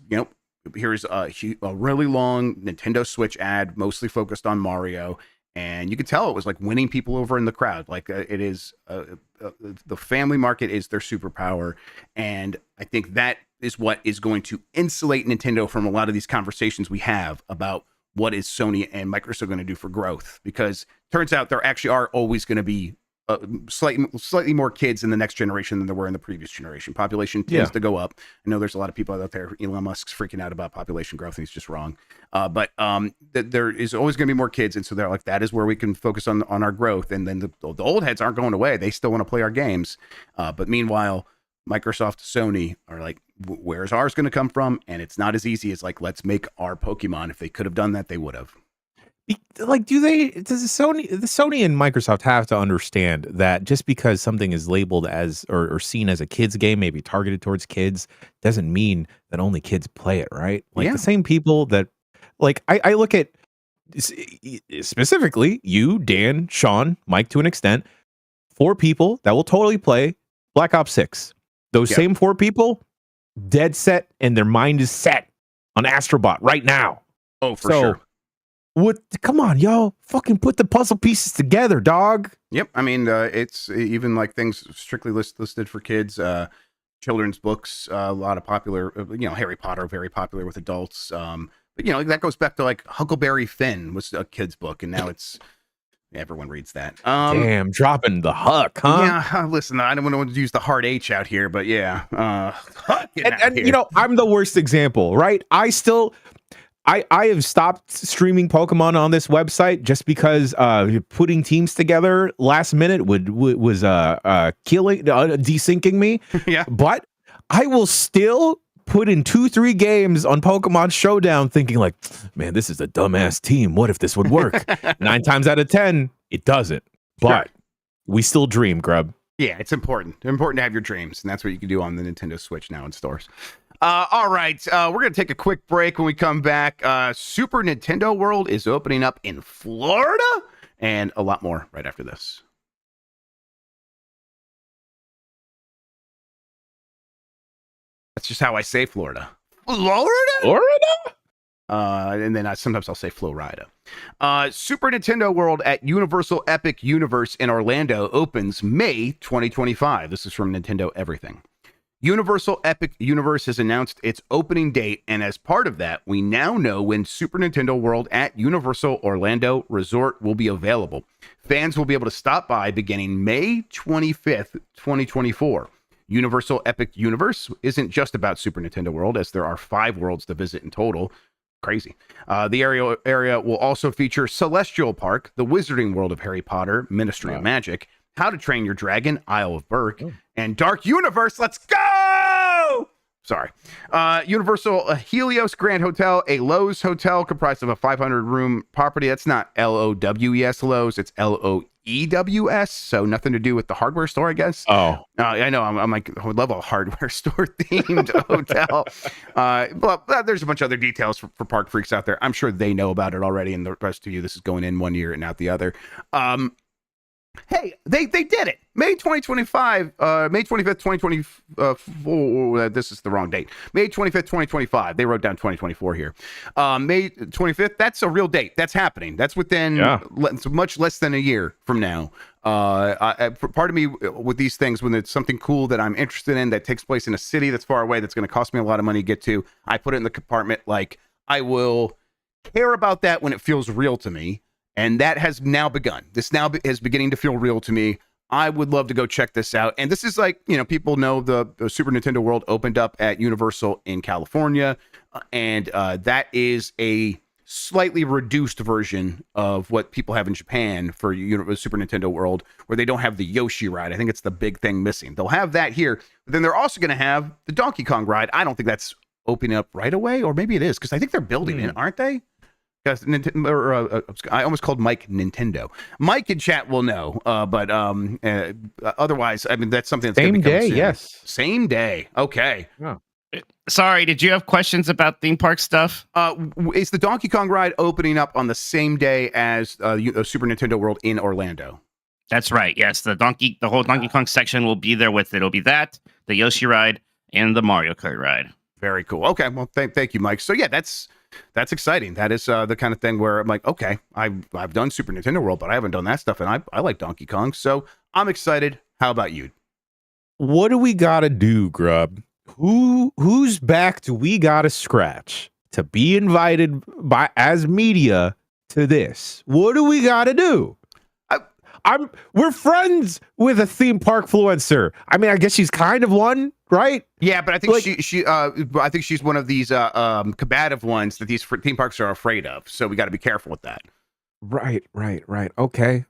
here's a really long Nintendo Switch ad, mostly focused on Mario. And you could tell it was like winning people over in the crowd. Like it is, the family market is their superpower. And I think that is what is going to insulate Nintendo from a lot of these conversations we have about what is Sony and Microsoft going to do for growth. Because turns out there actually are always going to be slightly more kids in the next generation than there were in the previous generation. Population tends to go up. I know there's a lot of people out there. Elon Musk's freaking out about population growth, and he's just wrong. But there is always going to be more kids, and so they're like, that is where we can focus on our growth. And then the old heads aren't going away; they still want to play our games. But meanwhile, Microsoft, Sony are like, where's ours going to come from? And it's not as easy as like, let's make our Pokemon. If they could have done that, they would have. Like, does the Sony and Microsoft have to understand that just because something is labeled as or seen as a kids game, maybe targeted towards kids, doesn't mean that only kids play it, right? Like the same people that, like, I look at specifically you, Dan, Sean, Mike, to an extent, 4 people that will totally play Black Ops 6. Those same 4 people, dead set, and their mind is set on Astro Bot right now. Oh, for sure. Come on, y'all. Fucking put the puzzle pieces together, dog. Yep. I mean, it's even like things strictly listed for kids. Children's books, a lot of popular, Harry Potter, very popular with adults. But, that goes back to like Huckleberry Finn was a kid's book, and now everyone reads that. Damn, dropping the huck, huh? Yeah, listen, I don't want to use the hard H out here, but yeah. And I'm the worst example, right? I have stopped streaming Pokemon on this website just because putting teams together last minute was desyncing me. Yeah. But I will still put in 2-3 games on Pokemon Showdown thinking like, man, this is a dumbass team. What if this would work? 9 times out of 10, it doesn't. But we still dream, Grubb. Yeah, it's important. It's important to have your dreams, and that's what you can do on the Nintendo Switch now in stores. All right, we're going to take a quick break. When we come back, Super Nintendo World is opening up in Florida, and a lot more right after this. That's just how I say Florida. Florida? And then sometimes I'll say Florida. Super Nintendo World at Universal Epic Universe in Orlando opens May 2025. This is from Nintendo Everything. Universal Epic Universe has announced its opening date, and as part of that, we now know when Super Nintendo World at Universal Orlando Resort will be available. Fans will be able to stop by beginning May 25th, 2024. Universal Epic Universe isn't just about Super Nintendo World, as there are 5 worlds to visit in total. Crazy. The area will also feature Celestial Park, the Wizarding World of Harry Potter, Ministry of Magic, How to Train Your Dragon, Isle of Berk, and Dark Universe. Let's go! Sorry. Universal Helios Grand Hotel, a Lowe's hotel comprised of a 500-room property. That's not L-O-W-E-S Lowe's. It's L-O-E-W-S, so nothing to do with the hardware store, I guess. Oh. I know. I'm like, I would love a hardware store-themed hotel. But there's a bunch of other details for park freaks out there. I'm sure they know about it already, and the rest of you, this is going in one year and out the other. Hey, they did it. May 2025, May 25th, 2024. This is the wrong date. May 25th, 2025. They wrote down 2024 here. May 25th, that's a real date. That's happening. That's within much less than a year from now. Part of me with these things, when it's something cool that I'm interested in that takes place in a city that's far away, that's going to cost me a lot of money to get to, I put it in the compartment like I will care about that when it feels real to me. And that has now begun. This now is beginning to feel real to me. I would love to go check this out. And this is like, people know the Super Nintendo World opened up at Universal in California. And that is a slightly reduced version of what people have in Japan for Super Nintendo World, where they don't have the Yoshi ride. I think it's the big thing missing. They'll have that here. But then they're also going to have the Donkey Kong ride. I don't think that's opening up right away. Or maybe it is, because I think they're building it, aren't they? I almost called Mike Nintendo. Mike in chat will know, but otherwise, I mean, that's something that's same day. Soon. Yes, same day. Okay. Oh. Sorry, did you have questions about theme park stuff? Is the Donkey Kong ride opening up on the same day as Super Nintendo World in Orlando? That's right. Yes, the whole Donkey Kong section will be there with it. It'll be that, the Yoshi ride, and the Mario Kart ride. Very cool. Okay, well, thank you, Mike. So yeah, that's exciting. That is the kind of thing where I'm like, okay, I've done Super Nintendo World, but I haven't done that stuff, and I like Donkey Kong, so I'm excited. How about you? What do we gotta do, Grubb? Whose back do we gotta scratch to be invited as media to this? What do we gotta do? We're friends with a theme park influencer. I mean, I guess she's kind of one, right? Yeah, but I think I think she's one of these combative ones that these theme parks are afraid of. So we got to be careful with that. Right. Okay.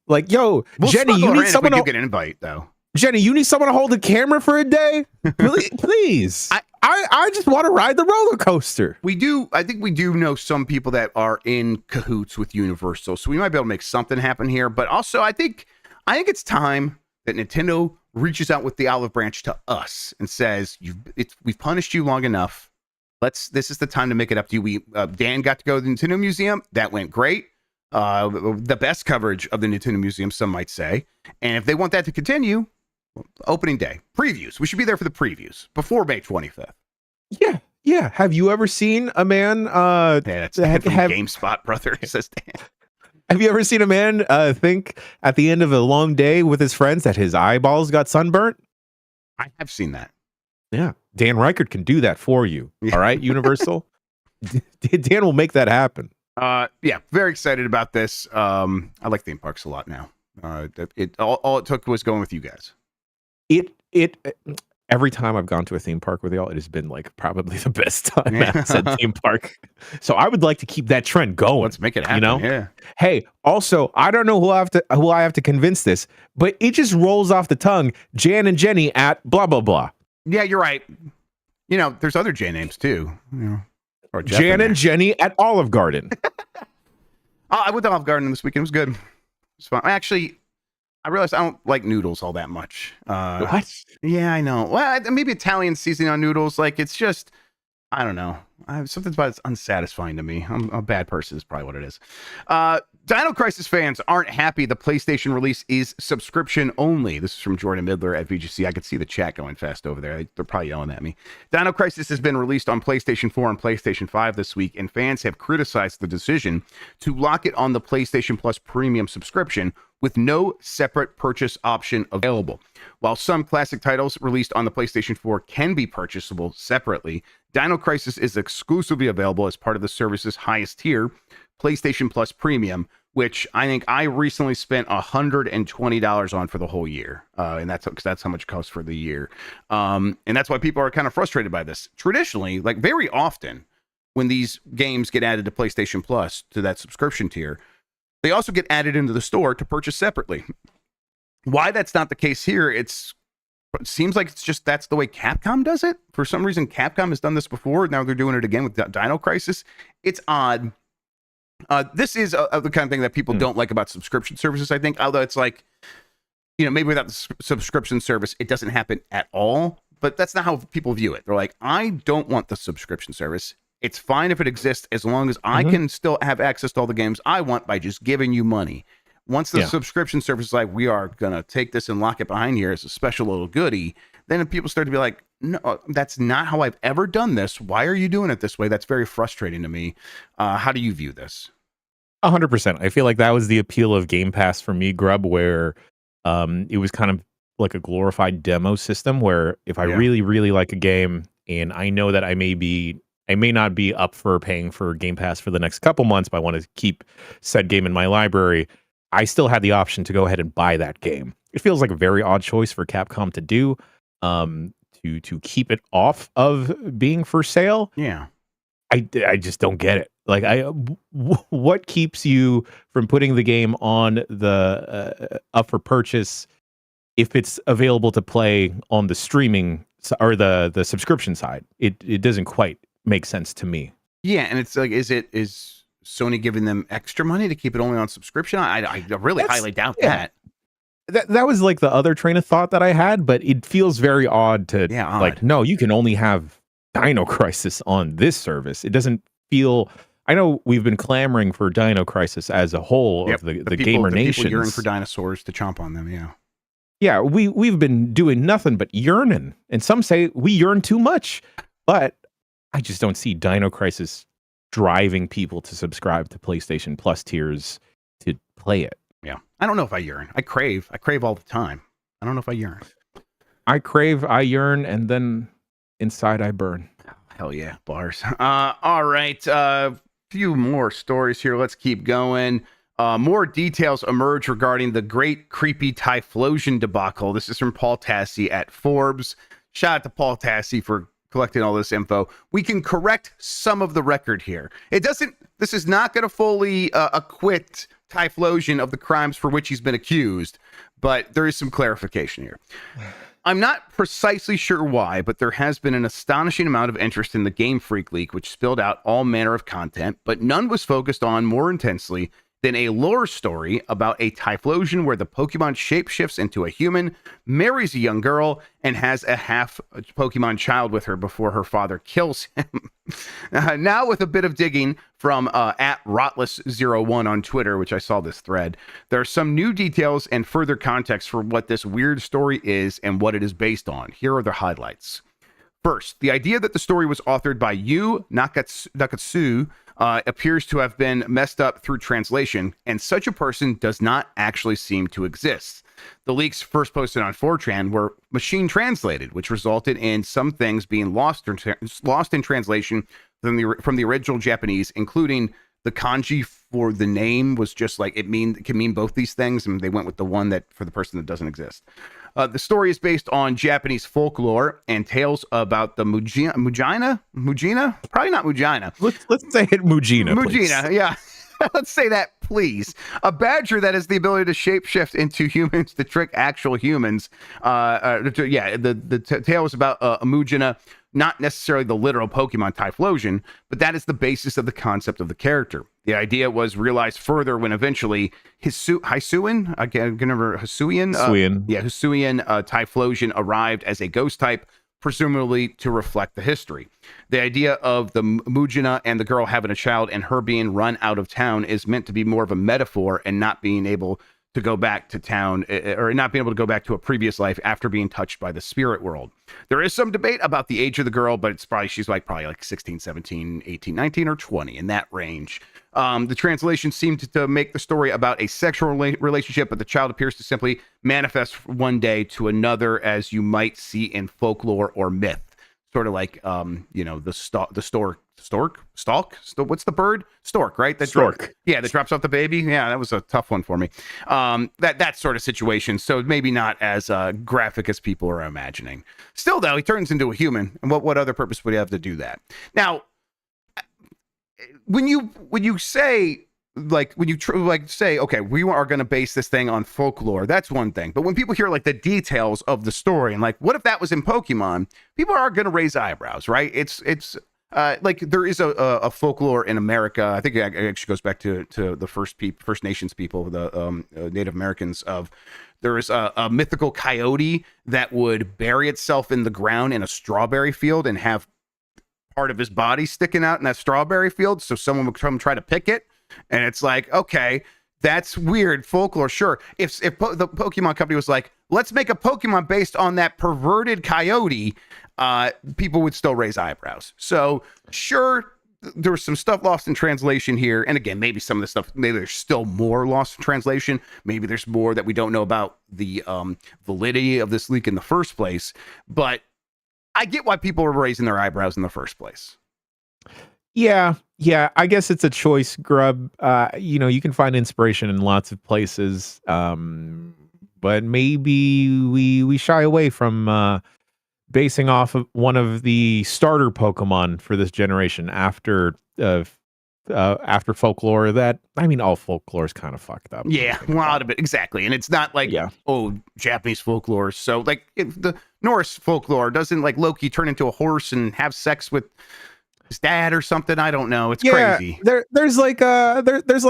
Like, yo, Jenny, you need someone to get an invite though. Jenny, you need someone to hold the camera for a day? Really? Please. I I just want to ride the roller coaster. I think we do know some people that are in cahoots with Universal, so we might be able to make something happen here. But also, I think it's time that Nintendo reaches out with the olive branch to us and says, we've punished you long enough. This is the time to make it up to you. Dan got to go to the Nintendo Museum. That went great. The best coverage of the Nintendo Museum, some might say. And if they want that to continue, opening day previews. We should be there for the previews before May 25th. Yeah. Have you ever seen a man? That's GameSpot, brother. Says Dan. Have you ever seen a man think at the end of a long day with his friends that his eyeballs got sunburnt? I have seen that. Yeah, Dan Reichert can do that for you. Yeah. All right, Universal. Dan will make that happen. Yeah, very excited about this. I like theme parks a lot now. All it took was going with you guys. Every time I've gone to a theme park with y'all, it has been like probably the best time at said theme park. So I would like to keep that trend going. Let's make it happen. You know? Yeah. Hey, also, I don't know who I have to convince this, but it just rolls off the tongue. Jan and Jenny at blah blah blah. Yeah, you're right. There's other J names too. Or Jeff Jan and Jenny at Olive Garden. I went to Olive Garden this weekend. It was good. It was fun. Actually, I realized I don't like noodles all that much. What? Yeah, I know. Well, maybe Italian seasoning on noodles. Like, it's just, I don't know. Something about it's unsatisfying to me. I'm a bad person is probably what it is. Dino Crisis fans aren't happy the PlayStation release is subscription only. This is from Jordan Midler at VGC. I could see the chat going fast over there. They're probably yelling at me. Dino Crisis has been released on PlayStation 4 and PlayStation 5 this week, and fans have criticized the decision to lock it on the PlayStation Plus premium subscription with no separate purchase option available. While some classic titles released on the PlayStation 4 can be purchasable separately, Dino Crisis is exclusively available as part of the service's highest tier, PlayStation Plus Premium, which I think I recently spent $120 on for the whole year. And that's how much it costs for the year. And that's why people are kind of frustrated by this. Traditionally, like very often, when these games get added to PlayStation Plus, to that subscription tier, they also get added into the store to purchase separately. Why that's not the case here, it seems like it's just that's the way Capcom does it. For some reason, Capcom has done this before. Now they're doing it again with Dino Crisis. It's odd. This is the kind of thing that people don't like about subscription services, I think. Although it's like, maybe without the subscription service, it doesn't happen at all. But that's not how people view it. They're like, I don't want the subscription service. It's fine if it exists as long as I can still have access to all the games I want by just giving you money. Once the subscription service is like, we are going to take this and lock it behind here as a special little goodie, then people start to be like, no, that's not how I've ever done this. Why are you doing it this way? That's very frustrating to me. How do you view this? 100%. I feel like that was the appeal of Game Pass for me, Grubb, where it was kind of like a glorified demo system where if I really, really like a game and I know that I may not be up for paying for Game Pass for the next couple months, but I want to keep said game in my library, I still had the option to go ahead and buy that game. It feels like a very odd choice for Capcom to do, to keep it off of being for sale. Yeah. I just don't get it. Like, what keeps you from putting the game on the up for purchase if it's available to play on the streaming or the subscription side? It doesn't quite make sense to me. Yeah, and it's like, is Sony giving them extra money to keep it only on subscription? I really highly doubt that. That was like the other train of thought that I had, but it feels very odd to like, no, you can only have Dino Crisis on this service. It doesn't feel. I know we've been clamoring for Dino Crisis as a whole of the gamer nation. People yearn for dinosaurs to chomp on them. Yeah. Yeah, we've been doing nothing but yearning, and some say we yearn too much, but I just don't see Dino Crisis driving people to subscribe to PlayStation Plus tiers to play it. Yeah. I don't know if I yearn. I crave all the time. I don't know if I yearn. I crave, I yearn, and then inside I burn. Oh, hell yeah, bars. All right. Few more stories here. Let's keep going. More details emerge regarding the Great Creepy Typhlosion debacle. This is from Paul Tassi at Forbes. Shout out to Paul Tassi for collecting all this info. We can correct some of the record here. This is not going to fully acquit Typhlosion of the crimes for which he's been accused, but there is some clarification here. I'm not precisely sure why, but there has been an astonishing amount of interest in the Game Freak leak, which spilled out all manner of content, but none was focused on more intensely than a lore story about a Typhlosion where the Pokemon shapeshifts into a human, marries a young girl, and has a half Pokemon child with her before her father kills him. Now, with a bit of digging from at Rotless01 on Twitter, which I saw this thread, there are some new details and further context for what this weird story is and what it is based on. Here are the highlights. First, the idea that the story was authored by Yu Nakatsu appears to have been messed up through translation, and such a person does not actually seem to exist. The leaks first posted on 4chan were machine translated, which resulted in some things being lost in translation from the original Japanese, including the kanji for the name was just like it can mean both these things, and they went with the one that for the person that doesn't exist. The story is based on Japanese folklore and tales about the Mujina? Probably not Mujina. Let's say it Mujina. Mujina, please. yeah. Let's say that, please. A badger that has the ability to shapeshift into humans to trick actual humans. The tale is about a Mujina, not necessarily the literal Pokemon Typhlosion, but that is the basis of the concept of the character. The idea was realized further when eventually Hisuian Typhlosion arrived as a ghost type, presumably to reflect the history. The idea of the Mujina and the girl having a child and her being run out of town is meant to be more of a metaphor and not being able to go back to town or not being able to go back to a previous life after being touched by the spirit world. There is some debate about the age of the girl, but she's probably like 16, 17, 18, 19, or 20 in that range. The translation seemed to make the story about a sexual relationship, but the child appears to simply manifest one day to another, as you might see in folklore or myth. Sort of like, the stork. What's the bird? Stork, right? Stork. That drops off the baby. Yeah, that was a tough one for me. That sort of situation. So maybe not as graphic as people are imagining. Still, though, he turns into a human, and what other purpose would he have to do that? Now, when you say say, okay, we are going to base this thing on folklore, that's one thing. But when people hear like the details of the story and like, what if that was in Pokemon? People are going to raise eyebrows, right? It's like there is a folklore in America. I think it actually goes back to the First Nations people, the Native Americans. There is a mythical coyote that would bury itself in the ground in a strawberry field and have part of his body sticking out in that strawberry field, so someone would come try to pick it. And it's like, okay, that's weird folklore. Sure, if the Pokemon company was like, let's make a Pokemon based on that perverted coyote, people would still raise eyebrows. So sure, there was some stuff lost in translation here. And again, maybe some of the stuff, maybe there's still more lost in translation. Maybe there's more that we don't know about the validity of this leak in the first place. But I get why people are raising their eyebrows in the first place. Yeah, I guess it's a choice, Grubb. You can find inspiration in lots of places, but maybe we shy away from basing off of one of the starter Pokemon for this generation after folklore. All folklore is kind of fucked up. Yeah, a lot of it, exactly. And it's not like, Japanese folklore. So like if the Norse folklore doesn't like Loki turn into a horse and have sex with his dad or something. I don't know. It's crazy. There's like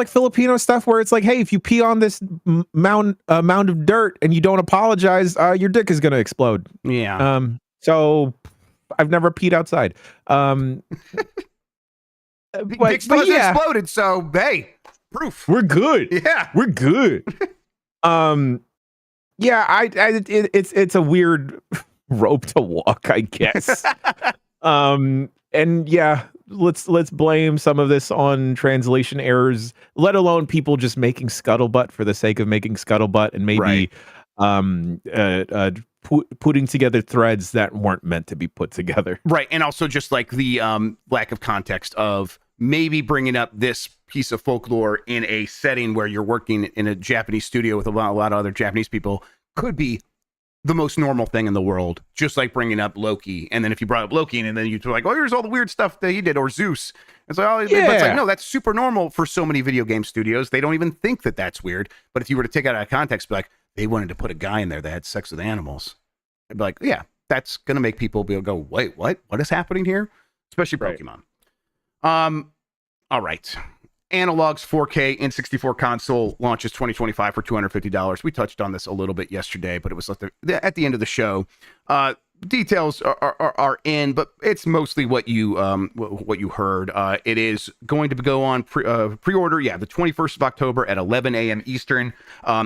Filipino stuff where it's like, hey, if you pee on this mound of dirt and you don't apologize, your dick is gonna explode. Yeah. So I've never peed outside. Dick still hasn't exploded. So hey, proof. We're good. Yeah, we're good. It's a weird rope to walk, I guess. And yeah, let's blame some of this on translation errors, let alone people just making scuttlebutt for the sake of making scuttlebutt, and maybe putting together threads that weren't meant to be put together. Right, and also just like the lack of context of maybe bringing up this piece of folklore in a setting where you're working in a Japanese studio with a lot of other Japanese people could be the most normal thing in the world, just like bringing up Loki. And then if you brought up Loki and then you're like, oh, here's all the weird stuff that he did, or Zeus. It's like, but it's like, no, that's super normal for so many video game studios. They don't even think that that's weird. But if you were to take it out of context, be like, they wanted to put a guy in there that had sex with animals. I'd be like, yeah, that's gonna make people be able to go, wait, what is happening here? Especially Right. Pokemon. All right. Analog's 4K N64 console launches 2025 for $250. We touched on this a little bit yesterday, but it was at the end of the show. Details are in, but it's mostly what you heard. It is going to go on pre-order, the 21st of October at 11 a.m. Eastern.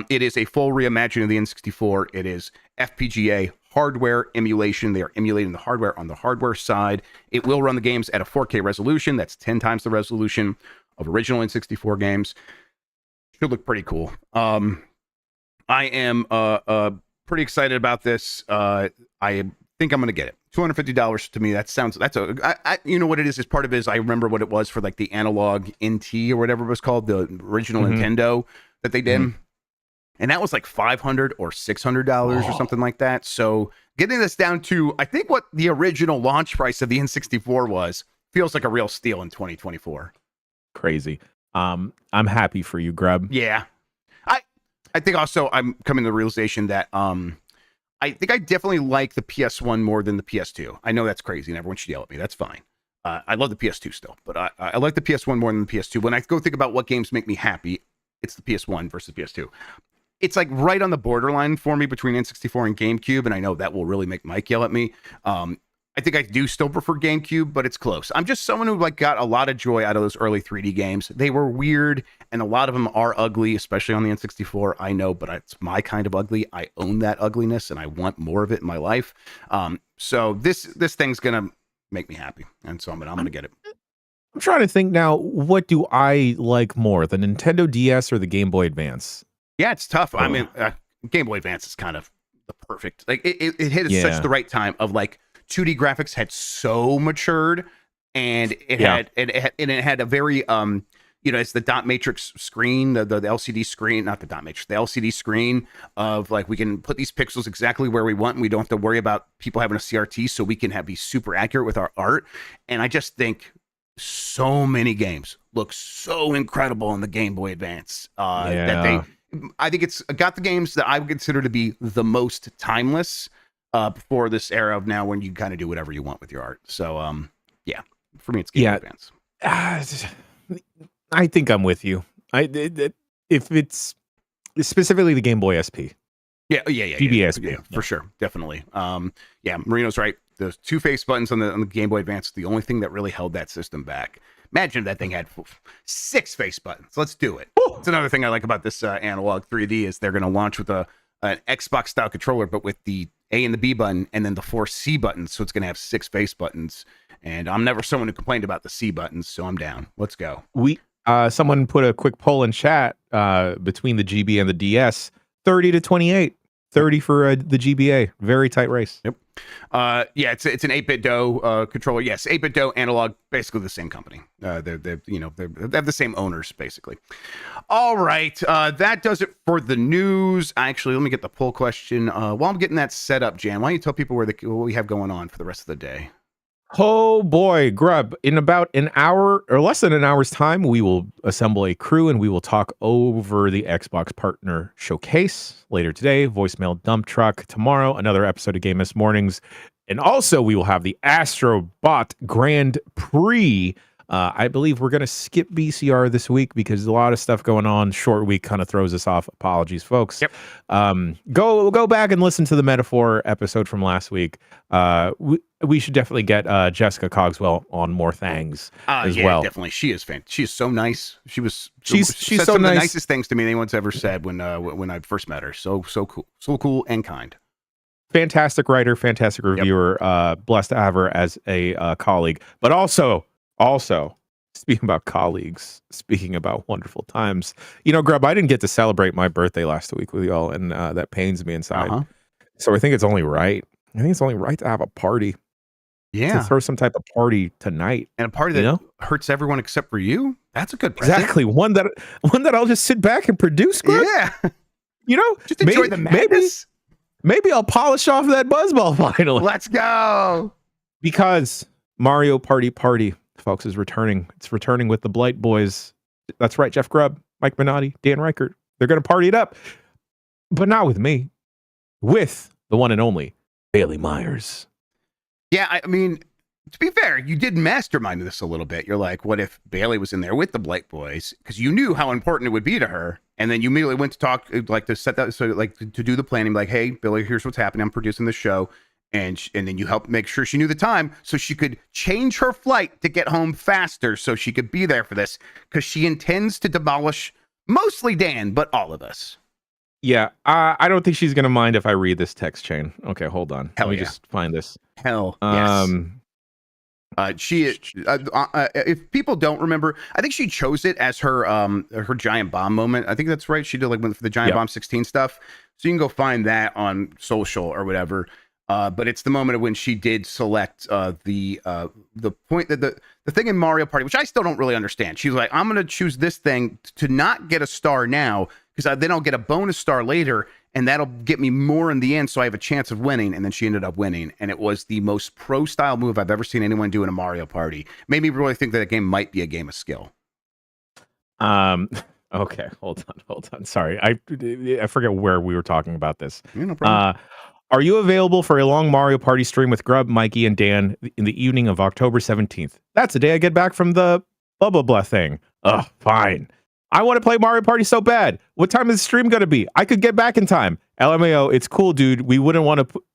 It is a full reimagining of the N64. It is FPGA hardware emulation. They are emulating the hardware on the hardware side. It will run the games at a 4K resolution. That's 10 times the resolution of original N64 games. Should look pretty cool. I am pretty excited about this. I think I'm going to get it. $250 to me. You know what it is? Is part of it is I remember what it was for like the Analogue NT or whatever it was called, the original Nintendo that they did. And that was like $500 or $600 or something like that. So getting this down to, I think what the original launch price of the N64 was, feels like a real steal in 2024. Crazy. I'm happy for you, Grubb. Yeah. I think also I'm coming to the realization that I think I definitely like the PS1 more than the PS2. I know that's crazy and everyone should yell at me. That's fine. I love the PS2 still, but I like the PS1 more than the PS2. When I go think about what games make me happy, it's the PS1 versus PS2. It's like right on the borderline for me between N64 and GameCube, and I know that will really make Mike yell at me. I think I do still prefer GameCube, but it's close. I'm just someone who like got a lot of joy out of those early 3D games. They were weird, and a lot of them are ugly, especially on the N64. I know, but it's my kind of ugly. I own that ugliness, and I want more of it in my life. So this thing's gonna make me happy, and so I'm gonna get it. I'm trying to think now. What do I like more, the Nintendo DS or the Game Boy Advance? Yeah, it's tough. I mean, Game Boy Advance is kind of the perfect. Like it hit at such the right time of like 2D graphics had so matured, and it had a very it's the dot matrix screen, the LCD screen, not the dot matrix, the LCD screen of like we can put these pixels exactly where we want, and we don't have to worry about people having a CRT, so we can be super accurate with our art. And I just think so many games look so incredible on the Game Boy Advance that I think it's got the games that I would consider to be the most timeless before this era of now when you kind of do whatever you want with your art. So, for me, it's Game Boy Advance. I think I'm with you. If it's specifically the Game Boy SP. GBSP. For sure. Definitely. Marino's right. Those two face buttons on the Game Boy Advance, the only thing that really held that system back. Imagine if that thing had 6 face buttons. Let's do it. It's another thing I like about this Analog 3D is they're going to launch with an Xbox style controller, but with the A and the B button and then the 4 C buttons. So it's going to have 6 face buttons. And I'm never someone who complained about the C buttons, so I'm down. Let's go. Someone put a quick poll in chat between the GB and the DS, 30 to 28. 30 for the GBA. Very tight race. Yep. It's an 8-bit DOE controller. Yes, 8-bit DOE Analog, basically the same company. They have the same owners basically. All right, that does it for the news. Actually, let me get the poll question. While I'm getting that set up, Jan, why don't you tell people what we have going on for the rest of the day? Oh boy, Grubb, in about an hour or less than an hour's time, we will assemble a crew and we will talk over the Xbox Partner Showcase later today, voicemail dump truck tomorrow, another episode of Game Miss Mornings. And also we will have the Astro Bot Grand Prix. I believe we're going to skip BCR this week because a lot of stuff going on. Short week kind of throws us off. Apologies, folks. Yep. Go back and listen to the Metaphor episode from last week. We should definitely get Jessica Cogswell on more things as well. Definitely. She is She is so nice. She's so some nice. of the nicest things to me anyone's ever said when I first met her. So cool and kind. Fantastic writer, fantastic reviewer. Blessed to have her as a colleague, but also speaking about colleagues, speaking about wonderful times, Grubb, I didn't get to celebrate my birthday last week with y'all, and that pains me inside. So I think it's only right. To have a party. Yeah. To throw some type of party tonight. And a party that hurts everyone except for you. That's a good present. Exactly. One that I'll just sit back and produce, Grubb. Yeah. Just enjoy the madness. Maybe I'll polish off that buzzball finally. Let's go. Because Mario Party, folks, is returning. It's returning with the Blight Boys. That's right, Jeff Grubb, Mike Minotti, Dan Reichert. They're going to party it up. But not with me. With the one and only Bailey Myers. Yeah, I mean, to be fair, you did mastermind this a little bit. You're like, what if Bailey was in there with the Blight Boys? Because you knew how important it would be to her. And then you immediately went to talk, like to set that, so like to do the planning, like, hey, Billy, here's what's happening. I'm producing the show. And then you helped make sure she knew the time so she could change her flight to get home faster so she could be there for this. Because she intends to demolish mostly Dan, but all of us. Yeah, I don't think she's going to mind if I read this text chain. Okay, hold on. Hell Let me yeah. just find this. Hell yes. If people don't remember, I think she chose it as her giant bomb moment. I think that's right. She did like for the giant bomb 16 stuff. So you can go find that on social or whatever. But it's the moment of when she did select the point that the thing in Mario Party, which I still don't really understand. She's like, I'm going to choose this thing to not get a star now because then I'll get a bonus star later. And that'll get me more in the end, so I have a chance of winning. And then she ended up winning, and it was the most pro-style move I've ever seen anyone do in a Mario Party. Made me really think that the game might be a game of skill. Okay, hold on. Sorry, I forget where we were talking about this. Yeah, no problem. Are you available for a long Mario Party stream with Grubb, Mikey, and Dan in the evening of October 17th? That's the day I get back from the blah blah blah thing. Ugh, fine. I want to play Mario Party so bad. What time is the stream going to be? I could get back in time. LMAO, it's cool, dude. We wouldn't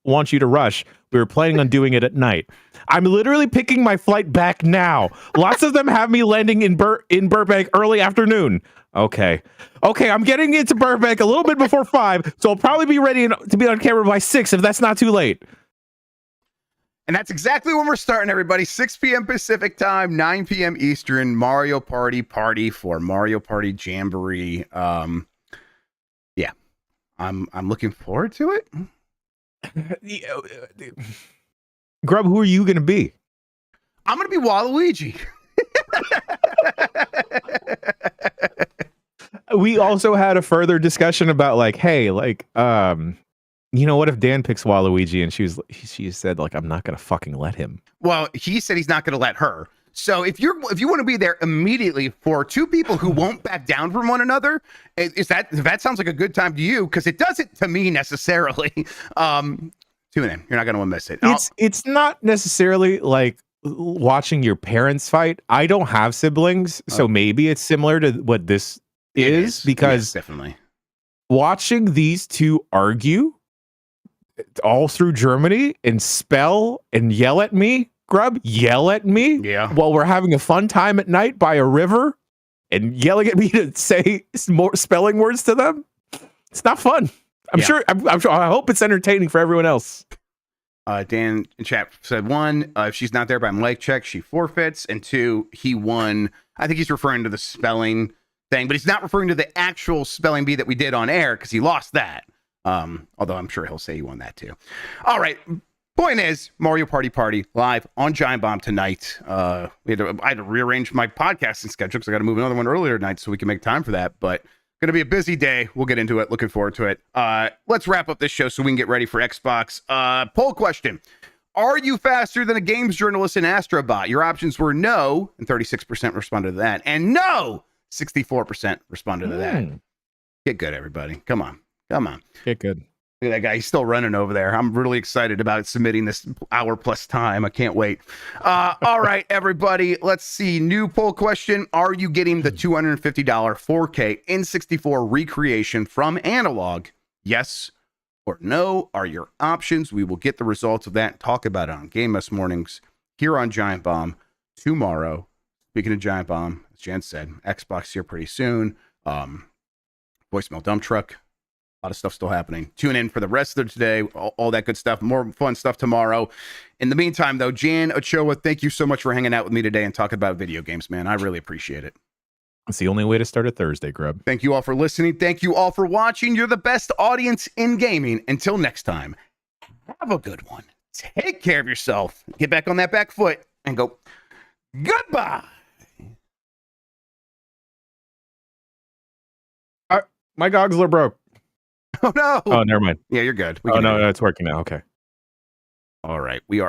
want you to rush. We were planning on doing it at night. I'm literally picking my flight back now. Lots of them have me landing in Burbank early afternoon. Okay, I'm getting into Burbank a little bit before 5, so I'll probably be ready to be on camera by 6 if that's not too late. And that's exactly when we're starting, everybody. 6 p.m. Pacific time, 9 p.m. Eastern. Mario Party for Mario Party Jamboree. Yeah, I'm looking forward to it. Grubb, who are you going to be? I'm going to be Waluigi. We also had a further discussion about like, hey, like, you know, what if Dan picks Waluigi? And she said, like, I'm not going to fucking let him. Well, he said he's not going to let her. So if you want to be there immediately for two people who won't back down from one another, if that sounds like a good time to you, because it doesn't to me necessarily. Tune in. You're not going to miss it. It's not necessarily like watching your parents fight. I don't have siblings, so maybe it's similar to what this is because yes, definitely watching these two argue all through Germany and spell and yell at me, Grubb, yell at me while we're having a fun time at night by a river and yelling at me to say more spelling words to them. It's not fun. I'm sure. I hope it's entertaining for everyone else. Dan in chat said 1, if she's not there by mic check, she forfeits, and 2, he won. I think he's referring to the spelling thing, but he's not referring to the actual spelling bee that we did on air because he lost that. Although I'm sure he'll say he won that too. All right. Point is, Mario Party live on Giant Bomb tonight. I had to rearrange my podcasting schedule because I got to move another one earlier tonight so we can make time for that. But going to be a busy day. We'll get into it. Looking forward to it. Let's wrap up this show so we can get ready for Xbox. Poll question. Are you faster than a games journalist in Astro Bot? Your options were no, and 36% responded to that. And no, 64% responded to that. Get good, everybody. Come on. Get good. Look at that guy. He's still running over there. I'm really excited about submitting this hour plus time. I can't wait. All right, everybody. Let's see. New poll question. Are you getting the $250 4K N64 recreation from Analogue? Yes or no are your options. We will get the results of that and talk about it on Game Us Mornings here on Giant Bomb tomorrow. Speaking of Giant Bomb, as Jen said, Xbox here pretty soon. Voicemail dump truck. A lot of stuff still happening. Tune in for the rest of today. All that good stuff. More fun stuff tomorrow. In the meantime, though, Jan Ochoa, thank you so much for hanging out with me today and talking about video games, man. I really appreciate it. It's the only way to start a Thursday, Grubb. Thank you all for listening. Thank you all for watching. You're the best audience in gaming. Until next time, have a good one. Take care of yourself. Get back on that back foot and go goodbye. My goggles are broke. Oh, no. Oh, never mind. Yeah, you're good. No, it's working now. Okay. All right. We are